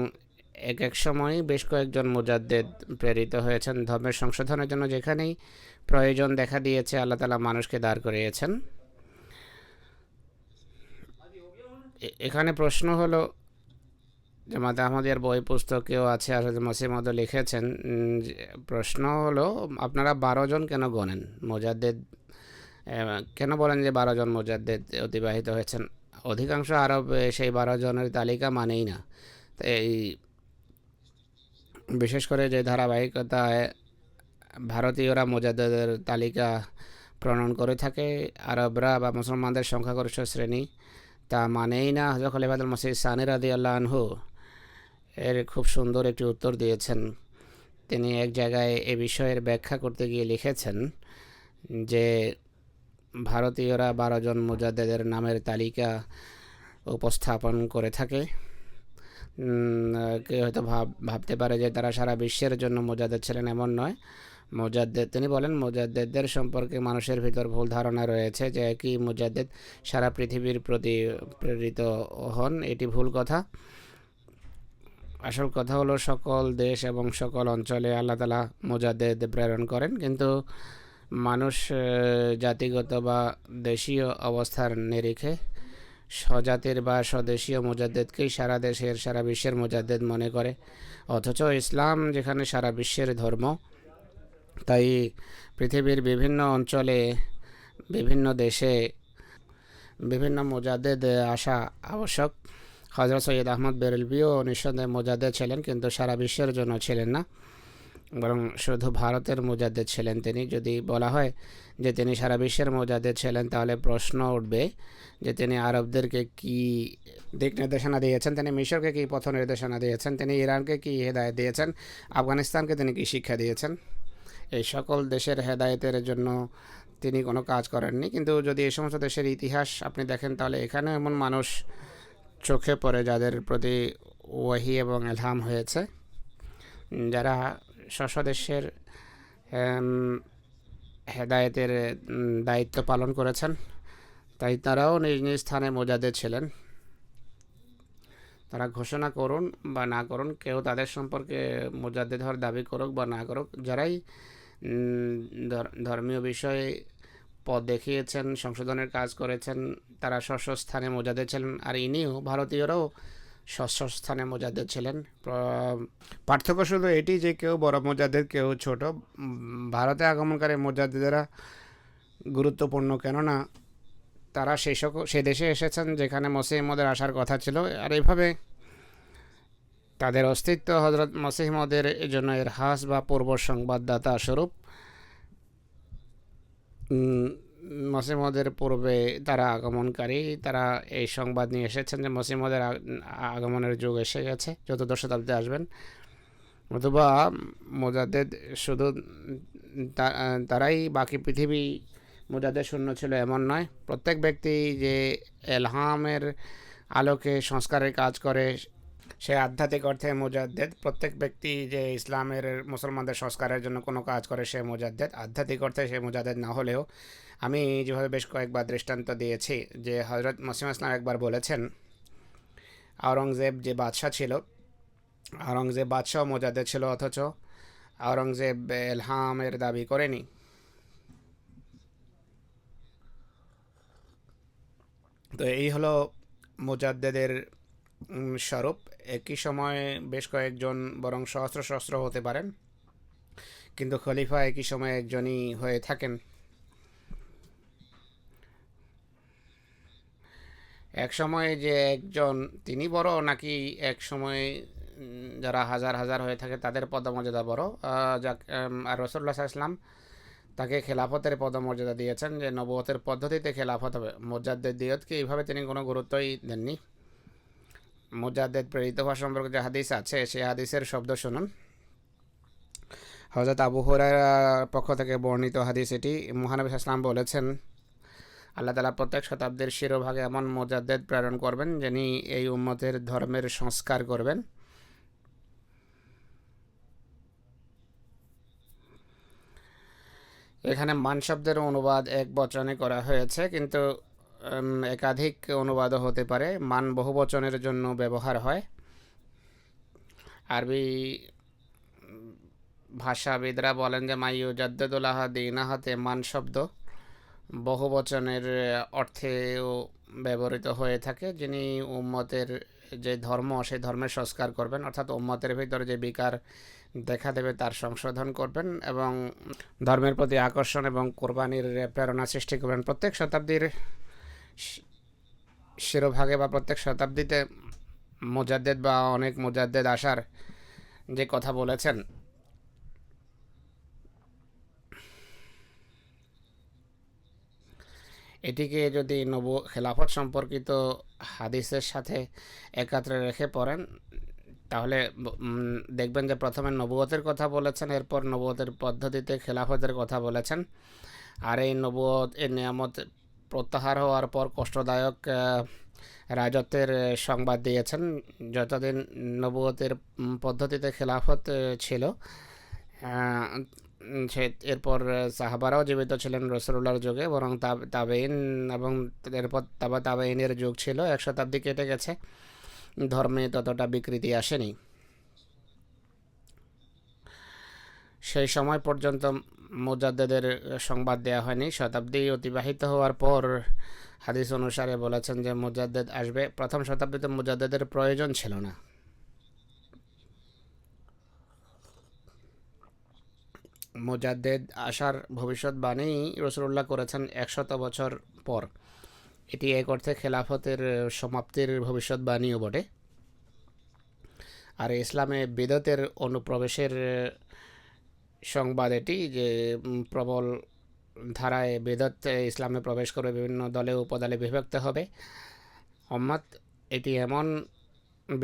এক এক সময় বেশ কয়েকজন মুজাদ্দেদ প্রেরিত হয়েছেন ধর্মের সংশোধনের জন্য। যেখানেই প্রয়োজন দেখা দিয়েছে, আল্লাহ তাআলা মানুষকে দাঁড় করিয়েছেন। এখানে প্রশ্ন হলো, জামাত আহমদিয়ার বই পুস্তকেও আছে, আর মসিহ মওউদ লিখেছেন। প্রশ্ন হলো, আপনারা 12 জন কেন গণেন? মুজাদ্দেদ কেন বলেন যে 12 জন মুজাদ্দেদ অতিবাহিত হয়েছেন? অধিকাংশ আরব সেই 12 জনের তালিকা মানেই না। এই বিশেষ করে যে ধারাবাহিকতায় ভারতীয়রা মুজাদ্দেদের তালিকা প্রণয়ন করে থাকে, আরবরা বা মুসলমানদের সংখ্যাগরিষ্ঠ শ্রেণী তা মানেই না। হযরত খলিফাতুল মসিহ সানি রাদিয়াল্লাহু আনহু এর খুব সুন্দর একটি উত্তর দিয়েছেন। তিনি এক জায়গায় এ বিষয়ের ব্যাখ্যা করতে গিয়ে লিখেছেন যে ভারতীয়রা 12 জন মুজাদ্দেদের নামের তালিকা উপস্থাপন করে থাকে। কেউ হয়তো ভাবতে পারে যে তারা সারা বিশ্বের জন্য মুজাদ্দেদ ছিলেন, এমন নয়। তিনি বলেন, মুজাদ্দেদদের সম্পর্কে মানুষের ভিতর ভুল ধারণা রয়েছে যে একই মুজাদ্দেদ সারা পৃথিবীর প্রতি প্রেরিত হন। এটি ভুল কথা। আসল কথা হলো, সকল দেশ এবং সকল অঞ্চলে আল্লাহ তাআলা মুজাদ্দেদ প্রেরণ করেন, কিন্তু মানুষ জাতিগত বা দেশীয় অবস্থার নিরিখে স্বজাতির বা স্বদেশীয় মুজাদ্দেদকেই সারা দেশের, সারা বিশ্বের মুজাদ্দেদ মনে করে। অথচ ইসলাম যেখানে সারা বিশ্বের ধর্ম, তাই পৃথিবীর বিভিন্ন অঞ্চলে, বিভিন্ন দেশে বিভিন্ন মুজাদ্দেদ আসা আবশ্যক। হযরত সৈয়দ আহমদ বেরেলভিও নিঃসন্দেহে মুজাদ্দেদ ছিলেন, কিন্তু সারা বিশ্বের জন্য ছিলেন না, বরং শুধু ভারতের মুজাদ্দেদ ছিলেন তিনি। যদি বলা হয় যে তিনি সারা বিশ্বের মুজাদ্দেদ ছিলেন, তাহলে প্রশ্ন উঠবে যে তিনি আরবদেরকে কি দিক নির্দেশনা দিয়েছেন, তিনি মিশরকে কি পথ নির্দেশনা দিয়েছেন, তিনি ইরানকে কি হেদায়েত দিয়েছেন, আফগানিস্তানকে তিনি কি শিক্ষা দিয়েছেন। এই সকল দেশের হেদায়েতের জন্য তিনি কোনো কাজ করেননি। কিন্তু যদি এই সমস্ত দেশের ইতিহাস আপনি দেখেন, তাহলে এখানে এমন মানুষ চোখে পড়ে যাদের প্রতি ওয়াহি এবং ইলহাম হয়েছে, যারা স্ব দেশের হেদায়েতের দায়িত্ব পালন করেছেন। তাই তারাও নিজ নিজ স্থানে মুজাদ্দেদ ছিলেন। তারা ঘোষণা করুন বা না করুন, কেউ তাদের সম্পর্কে মুজাদ্দেদ হওয়ার দাবি করুক বা না করুক, যারাই ধর্মীয় বিষয়ে পথ দেখিয়েছেন, সংশোধনের কাজ করেছেন, তারা স্ব স্থানে মুজাদ্দেদ ছিলেন। আর ইনিও, ভারতীয়রাও স্ব স্থানে মুজাদ্দেদ ছিলেন। পার্থক্য শুধু এটি যে কেউ বড় মুজাদ্দেদ, কেউ ছোট। ভারতে আগমনকারী মুজাদ্দেদেরা গুরুত্বপূর্ণ, কেননা তারা সেই দেশে এসেছেন যেখানে মসিহ মওউদের আসার কথা ছিল। আর এইভাবে তাদের অস্তিত্ব হযরত মসিহ মওউদের জন্য ইরহাস বা পূর্ব সংবাদদাতা স্বরূপ। মসিহ মওউদের পূর্বে তারা আগমনকারী, তারা এই সংবাদ নিয়ে এসেছেন যে মসিহ মওউদের আগমনের যুগ এসে গেছে, 14দশ শতাব্দীতে আসবেন। অথবা মুজাদ্দেদ শুধু তারাই, বাকি পৃথিবী মুজাদ্দেদ শূন্য ছিল এমন নয়। প্রত্যেক ব্যক্তি যে ইলহামের আলোকে সংস্কারের কাজ করে, সে আধ্যাত্মিক অর্থে মুজাদ্দেদ। প্রত্যেক ব্যক্তি যে ইসলামের, মুসলমানদের সংস্কারের জন্য কোনো কাজ করে, সে মুজাদ্দেদ। আধ্যাত্মিক অর্থে সে মুজাদ্দেদ না হলেও, আমি যেভাবে বেশ কয়েকবার দৃষ্টান্ত দিয়েছি যে হযরত মসিহ ইসলাম একবার বলেছেন, আওরঙ্গজেব যে বাদশাহ ছিল, আওরঙ্গজেব বাদশাহ মোজাদ্দেদ ছিল, অথচ আওরঙ্গজেব এলহামের দাবি করেনি। তো এই হলো মোজাদ্দেদের স্বরূপ। একই সময়ে বেশ কয়েকজন বরং সহস্র সহস্র হতে পারেন, কিন্তু খলিফা একই সময়ে একজনই হয়ে থাকেন। এক সময় যে একজন তিনি বড়, নাকি এক সময় যারা হাজার হাজার হয়ে থাকে তাদের পদমর্যাদা বড়? আর রাসূলুল্লাহ সাল্লাল্লাহু আলাইহি ওয়াসাল্লাম তাকে খেলাফতের পদমর্যাদা দিয়েছেন, যে নবুয়তের পদ্ধতিতে খেলাফত হবে। মুজাদ্দেদ দিয়তকে এইভাবে তিনি কোনো গুরুত্বই দেননি। মুজাদ্দেদ প্রেরিত হওয়া সম্পর্কে যে হাদিস আছে, সেই হাদিসের শব্দ শুনুন। হযরত আবু হুরায়রার পক্ষ থেকে বর্ণিত হাদিস এটি। মহানবী সাল্লাল্লাহু আলাইহি ওয়াসাল্লাম বলেছেন, আল্লাহ তাআলা প্রত্যেক শতাব্দীর শিরোভাগে এমন মুজাদ্দেদ প্রেরণ করবেন যিনি এই উম্মতের ধর্মের সংস্কার করবেন। এখানে মান শব্দের অনুবাদ এক বচনে করা হয়েছে, কিন্তু একাধিক অনুবাদও হতে পারে। মান বহু বচনের জন্য ব্যবহার হয়। আরবি ভাষাবিদরা বলেন যে মাইয়ুজাদ্দিদুল্লাহ দীনাহাতে মান শব্দ বহু বচনের অর্থেও ব্যবহৃত হয়ে থাকে, যিনি উম্মতের যে ধর্ম সেই ধর্মের সংস্কার করবেন, অর্থাৎ উম্মতের ভিতরে যে বিকার দেখা দেবে তার সংশোধন করবেন এবং ধর্মের প্রতি আকর্ষণ এবং কোরবানির প্রেরণা সৃষ্টি করবেন। প্রত্যেক শতাব্দীর শিরোভাগে বা প্রত্যেক শতাব্দীতে মুজাদ্দেদ বা অনেক মুজাদ্দেদ আসার যে কথা বলেছেন, এটিকে যদি খেলাফত সম্পর্কিত হাদিসের সাথে একাত্রে রেখে পড়েন, তাহলে দেখবেন যে প্রথমে নবুয়তের কথা বলেছেন, এরপর নবুয়তের পদ্ধতিতে খেলাফতের কথা বলেছেন। আর এই নবুয়ত এর নিয়ামত প্রত্যাহার হওয়ার পর কষ্টদায়ক রাজত্বের সংবাদ দিয়েছেন। যতদিন নবুয়তের পদ্ধতিতে খেলাফত ছিল, এরপর সাহাবারাও জীবিত ছিলেন রাসূলুল্লাহর যুগে, বরং তাবেঈন এবং এরপর তাবেঈনের যুগ ছিল। এক শতাব্দী কেটে গেছে, ধর্মে ততটা বিকৃতি আসেনি। সেই সময় পর্যন্ত মুজাদ্দেদের সংবাদ দেওয়া হয়নি। শতাব্দী অতিবাহিত হওয়ার পর হাদিস অনুসারে বলেছেন যে মুজাদ্দেদ আসবে। প্রথম শতাব্দীতে মুজাদ্দেদের প্রয়োজন ছিল না। মুজাদ্দেদ আসার ভবিষ্যৎবাণী রাসূলুল্লাহ করেছেন 100 বছর পর। এটি এক অর্থে খেলাফতের সমাপ্তির ভবিষ্যৎবাণীও বটে। আর ইসলামে বিদতের অনুপ্রবেশের সংবাদ এটি, যে প্রবল ধারায় বিদত ইসলামে প্রবেশ করে বিভিন্ন দলে উপদলে বিভক্ত হবে উম্মত। এটি এমন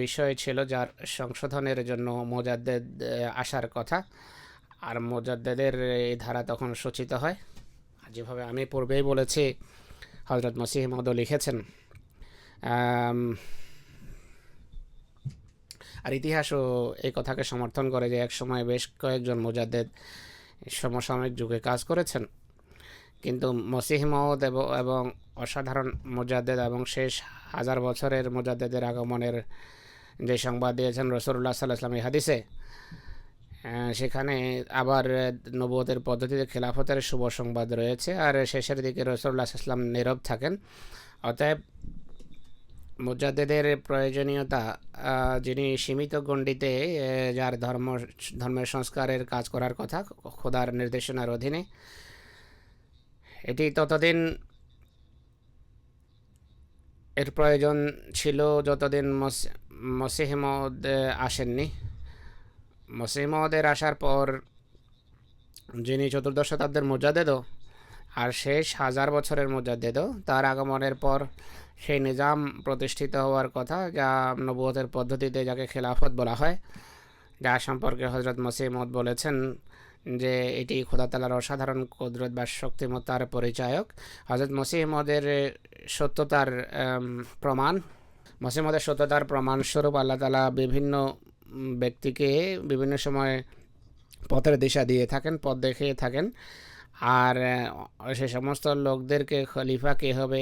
বিষয় ছিল যার সংশোধনের জন্য মুজাদ্দেদ আসার কথা, আর মুজাদ্দেদের এই ধারা তখন সূচিত হয়। যেভাবে আমি পূর্বেই বলেছি, হযরত মসিহ মওউদ লিখেছেন। আর ইতিহাসও এই কথাকে সমর্থন করে যে এক সময় বেশ কয়েকজন মুজাদ্দেদ সমসাময়িক যুগে কাজ করেছেন, কিন্তু মসিহ মওউদ এবং অসাধারণ মুজাদ্দেদ এবং শেষ 1000 বছরের মুজাদ্দেদের আগমনের যে সংবাদ দিয়েছেন রাসূলুল্লাহ সাল্লাল্লাহু আলাইহি ওয়াসাল্লাম হাদিসে, সেখানে আবার নবুয়তের পদ্ধতিতে খেলাফতের শুভ সংবাদ রয়েছে। আর শেষের দিকে রাসূলুল্লাহ সাল্লাল্লাহু আলাইহি ওয়াসাল্লাম নীরব থাকেন। অতএব মুজাদ্দেদের প্রয়োজনীয়তা, যিনি সীমিত গণ্ডিতে যার ধর্মের সংস্কারের কাজ করার কথা খোদার নির্দেশনার অধীনে, এটি ততদিন এর প্রয়োজন ছিল যতদিন মসিহ মওউদ আসেননি। মসিহ মওউদের আসার পর যিনি 14 শতাব্দীর মুজাদ্দেদও আর শেষ 1000 বছরের মুজাদ্দেদও, তার আগমনের পর সেই নিজাম প্রতিষ্ঠিত হওয়ার কথা, যা নবুয়তের পদ্ধতিতে যাকে খেলাফত বলা হয়, যা সম্পর্কে হযরত মসিহ মওউদ বলেছেন যে এটি খোদা তাআলার অসাধারণ কুদরত বা শক্তিমত্তার পরিচায়ক। হযরত মসিহ মওউদের সত্যতার প্রমাণ স্বরূপ আল্লাহ তাআলা বিভিন্ন ব্যক্তিকে বিভিন্ন সময় পথের দিশা দিয়ে থাকেন, পথ দেখিয়ে থাকেন। আর সে সমস্ত লোকদেরকে খলিফা কে হবে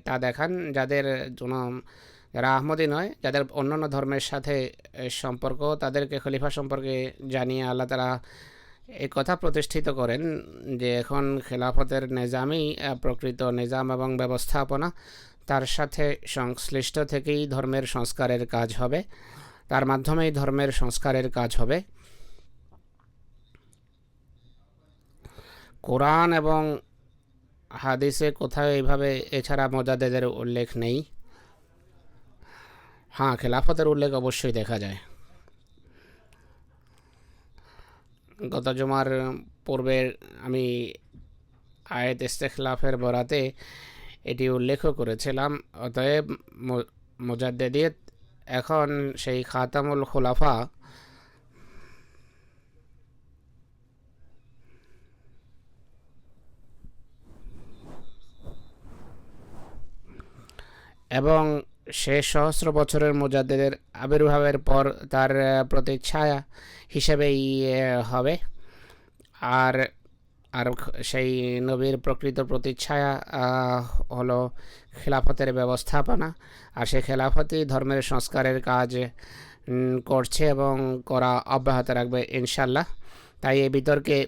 তা দেখান, যাদের যারা আহমদি নয়, যাদের অন্যান্য ধর্মের সাথে সম্পর্ক, তাদেরকে খলিফা সম্পর্কে জানিয়ে আল্লাহ তাআলা এই কথা প্রতিষ্ঠিত করেন যে এখন খেলাফতের নিজামই প্রকৃত নিজাম এবং ব্যবস্থাপনা, তার সাথে সংশ্লিষ্ট থেকেই ধর্মের সংস্কারের কাজ হবে, তার মাধ্যমেই ধর্মের সংস্কারের কাজ হবে। কোরআন এবং হাদিসে কোথাও এইভাবে এছাড়া মোজাদ্দেদের উল্লেখ নেই। হ্যাঁ, খেলাফতের উল্লেখ অবশ্যই দেখা যায়। গত জুমার পূর্বে আমি আয়াত ইস্তেখলাফের বরাতে এটি উল্লেখও করেছিলাম। অতএব মুজাদ্দিদিয়ত এখন সেই খাতামুল খুলাফা এবং শেষ সহস্র বছরের মুজাদ্দিদের আবির্ভাবের পর তার প্রতিচ্ছায়া হিসেবেই হবে। আর আর সেই নবীর প্রকৃত প্রতিচ্ছায়া হলো খেলাফতের ব্যবস্থাপনা, আর সেই খেলাফতই ধর্মের সংস্কারের কাজ করছে এবং করা অব্যাহত রাখবে ইনশাল্লাহ। তাই এই বিতর্কে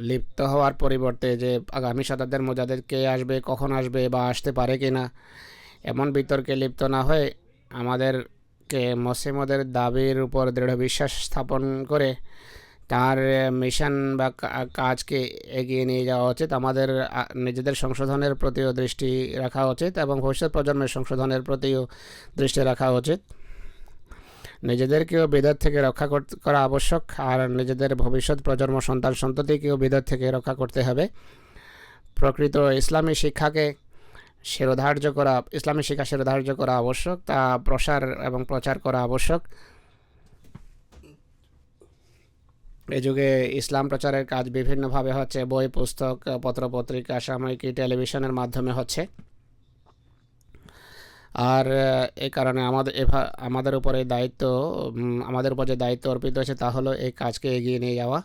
লিপ্ত হওয়ার পরিবর্তে যে আগামী শতাব্দীর মুজাদ্দিদ কে আসবে, কখন আসবে বা আসতে পারে কি না, এমন বিতর্কে লিপ্ত না হয়ে আমাদেরকে মুসলিমদের দাবির উপর দৃঢ় বিশ্বাস স্থাপন করে তার মিশন বা কাজকে এগিয়ে নিয়ে যাওয়া উচিত। আমাদের নিজেদের সংশোধনের প্রতিও দৃষ্টি রাখা উচিত এবং ভবিষ্যৎ প্রজন্মের সংশোধনের প্রতিও দৃষ্টি রাখা উচিত। নিজেদেরকেও বিদাত থেকে রক্ষা করা আবশ্যক, আর নিজেদের ভবিষ্যৎ প্রজন্ম সন্তান সন্ততিকেও বিদাত থেকে রক্ষা করতে হবে। প্রকৃত ইসলামী শিক্ষাকে শিরোধার্য করা, ইসলামী শিক্ষা শিরোধার্য করা আবশ্যক, তা প্রসার এবং প্রচার করা আবশ্যক। এই যুগে ইসলাম প্রচারের কাজ বিভিন্নভাবে হচ্ছে, বই, পুস্তক, পত্রপত্রিকা, সাময়িকী, টেলিভিশনের মাধ্যমে হচ্ছে। আর এই কারণে আমাদের উপরে দায়িত্ব, আমাদের উপর যে দায়িত্ব অর্পিত হয়েছে তা হলো এই কাজকে এগিয়ে নিয়ে যাওয়া।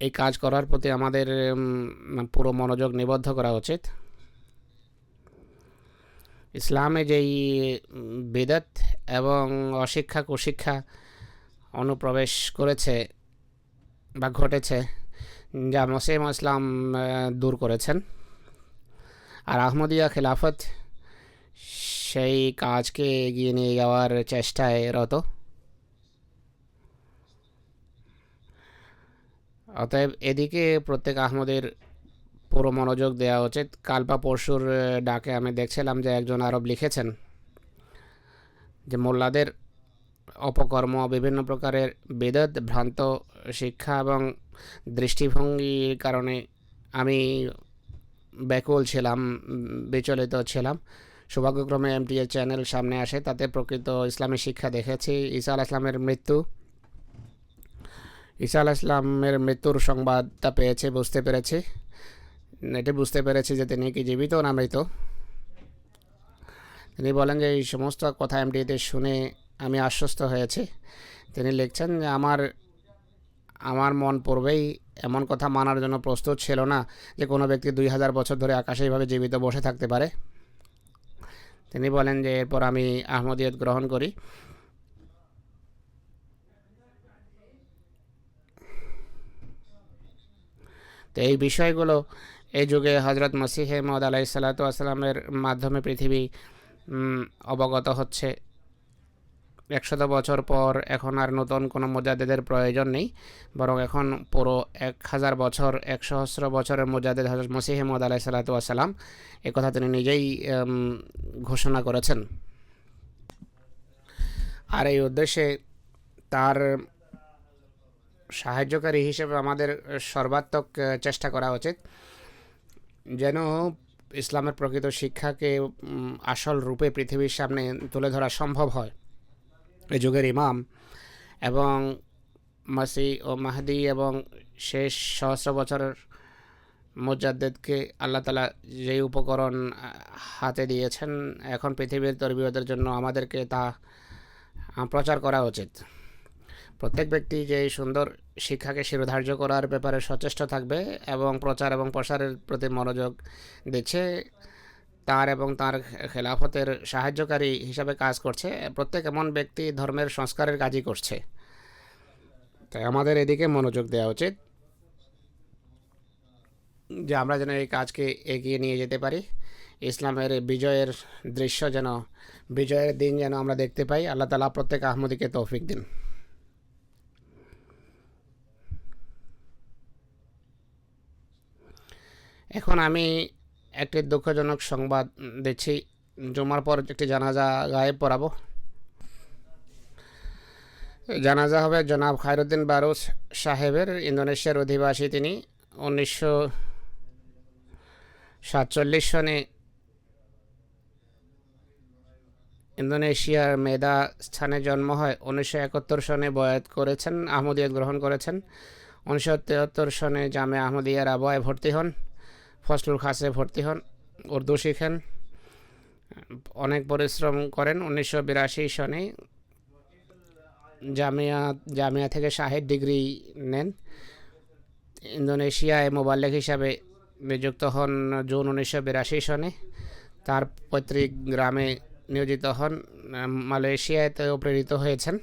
এই কাজ করার প্রতি আমাদের পুরো মনোযোগ নিবদ্ধ করা উচিত। ইসলামে যেই বিদআত এবং অশিক্ষা কুশিক্ষা অনুপ্রবেশ করেছে বা ঘটেছে, যা মসিহ ইসলাম দূর করেছেন, আর আহমদিয়া খেলাফত সেই কাজকে এগিয়ে নিয়ে যাওয়ার চেষ্টায় রত। অতএব এদিকে প্রত্যেক আহমদের পুরো মনোযোগ দেওয়া উচিত। কাল বা পরশুর ডাকে আমি দেখছিলাম যে একজন আরব লিখেছেন যে মোল্লাদের অপকর্ম, বিভিন্ন প্রকারের বিদআত, ভ্রান্ত শিক্ষা এবং দৃষ্টিভঙ্গির কারণে আমি ব্যাকুল ছিলাম, বিচলিত ছিলাম। সৌভাগ্যক্রমে এমটিএ চ্যানেল সামনে আসে, তাতে প্রকৃত ইসলামী শিক্ষা দেখেছি। ঈসা আলাইহিস সালামের মৃত্যুর সংবাদটা বুঝতে পেরেছি যে তিনি কি জীবিত না মৃত। তিনি বলেন যে এই সমস্ত কথা এমটিএতে শুনে আমি আশ্বস্ত হয়েছি। তিনি লিখছেন যে আমার মন পূর্বেই এমন কথা মানার জন্য প্রস্তুত ছিল না যে কোনো ব্যক্তি 2000 বছর ধরে আকাশে এইভাবে জীবিত বসে থাকতে পারে। তিনি বলেন যে এরপর আমি আহমদিয়ত গ্রহণ করি। তো এই বিষয়গুলো এই যুগে হজরত মসিহ মউদ আলাইহিস সালাতু ওয়াস সালামের মাধ্যমে পৃথিবী অবগত হচ্ছে। 100 বছর পর এখন আর নতুন কোনো মুজাদ্দিদের প্রয়োজন নেই, বরং এখন পুরো 1000 বছর, 1 সহস্র বছরের মুজাদ্দিদ হযরত মসিহ মউদ আলাইহিস সালাতু ওয়াস সালাম, এই কথা তিনি নিজেই ঘোষণা করেছেন। আর এই উদ্দেশ্যে তার সাহায্যকারী হিসেবে আমাদের সর্বাত্মক চেষ্টা করা উচিত, যেন ইসলামের প্রকৃত শিক্ষাকে আসল রূপে পৃথিবীর সামনে তুলে ধরা সম্ভব হয়। এই যুগের ইমাম এবং মাসিহ ও মাহদি এবং শেষ সহস্র বছরের মুজাদ্দিদকে আল্লাহ তাআলা যেই উপকরণ হাতে দিয়েছেন, এখন পৃথিবীর তরবিয়তের জন্য আমাদেরকে তা প্রচার করা উচিত। প্রত্যেক ব্যক্তি যে এই সুন্দর শিক্ষাকে শিরোধার্য করার ব্যাপারে সচেষ্ট থাকবে এবং প্রচার এবং প্রসারের প্রতি মনোযোগ দিচ্ছে, তার এবং তার খেলাফতের সাহায্যকারী হিসাবে কাজ করছে, প্রত্যেক এমন ব্যক্তি ধর্মের সংস্কারের কাজই করছে। তাই আমাদের এদিকে মনোযোগ দেওয়া উচিত যে আমরা যেন এই কাজকে এগিয়ে নিয়ে যেতে পারি। ইসলামের বিজয়ের দৃশ্য যেন, বিজয়ের দিন যেন আমরা দেখতে পাই। আল্লাহ তাআলা প্রত্যেক আহমদীকে তৌফিক দিন। এখন আমি একটি দুঃখজনক সংবাদ দিচ্ছি। জুমার পর একটি জানাজা গায়েব পড়াবো। জানাজা হবে জনাব খায়রুদ্দিন বারুস সাহেবের। ইন্দোনেশিয়ার অধিবাসী তিনি। 1947 সনে ইন্দোনেশিয়ার মেদা স্থানে জন্ম হয়। 1971 সনে বয়াত করেছেন, আহমদিয়ত গ্রহণ করেছেন। 1973 সনে জামে আহমদিয়ার আবহাওয়ায় ভর্তি হন, ফজলুল খাসে ভর্তি হন, উর্দু শিখেন, অনেক পরিশ্রম করেন। 1982 সনে জামিয়া থেকে শাহেদ ডিগ্রি নেন। ইন্দোনেশিয়ায় মোবাল্লেগ হিসাবে নিযুক্ত হন জুন 1982 সনে। তার পৈতৃক গ্রামে নিয়োজিত হন। মালয়েশিয়াতেও প্রেরিত হয়েছেন।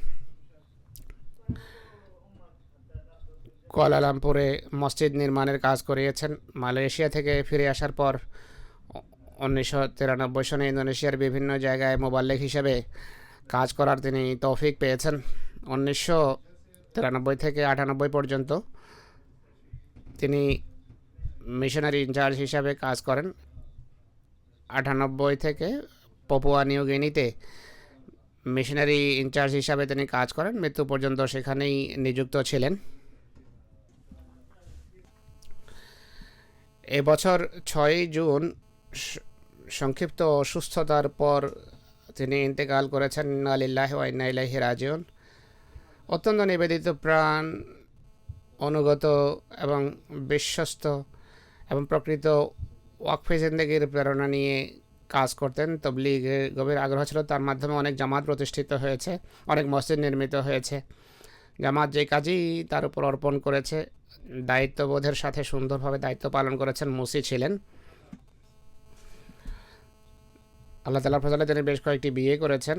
কুয়ালালামপুরে মসজিদ নির্মাণের কাজ করিয়েছেন। মালয়েশিয়া থেকে ফিরে আসার পর 1993 সনে ইন্দোনেশিয়ার বিভিন্ন জায়গায় মোবাল্লেগ হিসাবে কাজ করার তিনি তৌফিক পেয়েছেন। 1993 থেকে 98 পর্যন্ত তিনি মিশনারি ইনচার্জ হিসাবে কাজ করেন। 98 থেকে পাপুয়া নিউ গিনিতে মিশনারি ইনচার্জ হিসাবে তিনি কাজ করেন, মৃত্যু পর্যন্ত সেখানেই নিযুক্ত ছিলেন। এবছর 6 জুন সংক্ষিপ্ত অসুস্থতার পর তিনি ইন্তেকাল করেছেন। ইন্না লিল্লাহি ওয়া ইন্না ইলাইহি রাজিউন। অত্যন্ত নিবেদিত প্রাণ, অনুগত এবং বিশ্বস্ত এবং প্রকৃত ওয়াকফে জিন্দেগির প্রেরণা নিয়ে কাজ করতেন। তবলিগে গভীর আগ্রহ ছিল, তার মাধ্যমে অনেক জামাত প্রতিষ্ঠিত হয়েছে, অনেক মসজিদ নির্মিত হয়েছে। জামাত যে কাজই তার উপর অর্পণ করেছে, দায়িত্ববোধের সাথে সুন্দরভাবে দায়িত্ব পালন করেছেন। মুসি ছিলেন। আল্লাহ তাআলার ফজলে তিনি বেশ কয়েকটি বিয়ে করেছেন।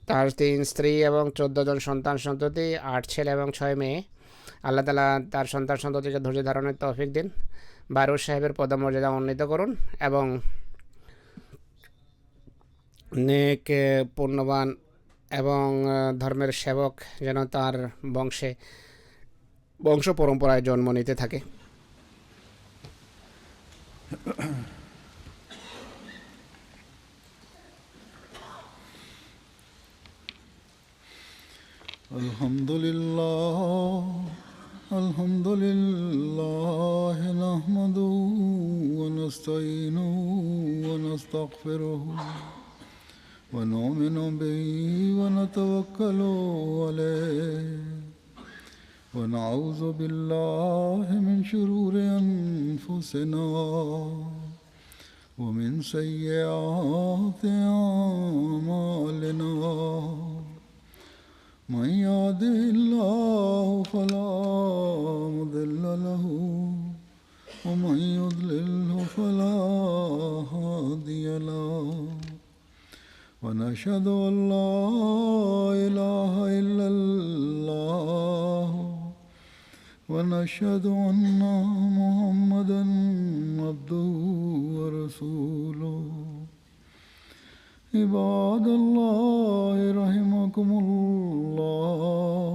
তার 3 স্ত্রী এবং 14 জন সন্তান সন্ততি, 8 ছেলে এবং 6 মেয়ে। আল্লাহ তাআলা তার সন্তান সন্ততিকে ধৈর্য ধারণের তৌফিক দিন। বারুস সাহেবের পদমর্যাদা উন্নীত করুন এবং নেক, পুণ্যবান এবং ধর্মের সেবক যেন তার বংশ পরম্পরায় জন্ম নিতে থাকে। আলহামদুলিল্লাহ নাহমাদুহু ওয়া নাস্তাঈনুহু ওয়া নাস্তাগফিরুহু ওয়া নু'মিনু বিহি ওয়া নাতাওয়াক্কালু আলাইহি ওয়া নাউযু বিল্লাহি মিন শুরুরি আনফুসিনা ওয়া মিন সাইয়্যাতি আ'মালিনা। من يهده الله فلا مضل له ومن يضلله فلا هادي له ونشهد أن لا إله إلا الله ونشهد أن محمدا عبده ورسوله. عباد الله رحمكم الله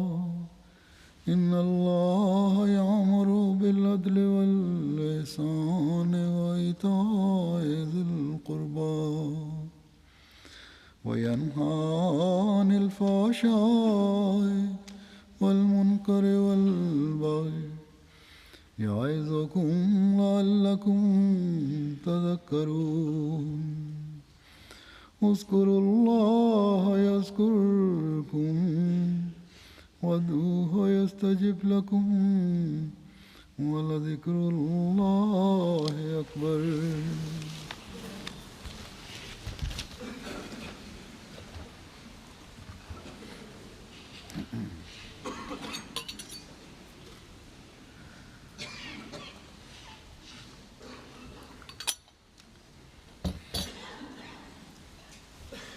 إن الله يأمر بالعدل والإحسان وإيتاء ذي القربى وينهى عن الفحشاء والمنكر والبغي يعظكم لعلكم تذكرون. اذكروا الله يذكركم وادعوه يستجب لكم ولذكر الله أكبر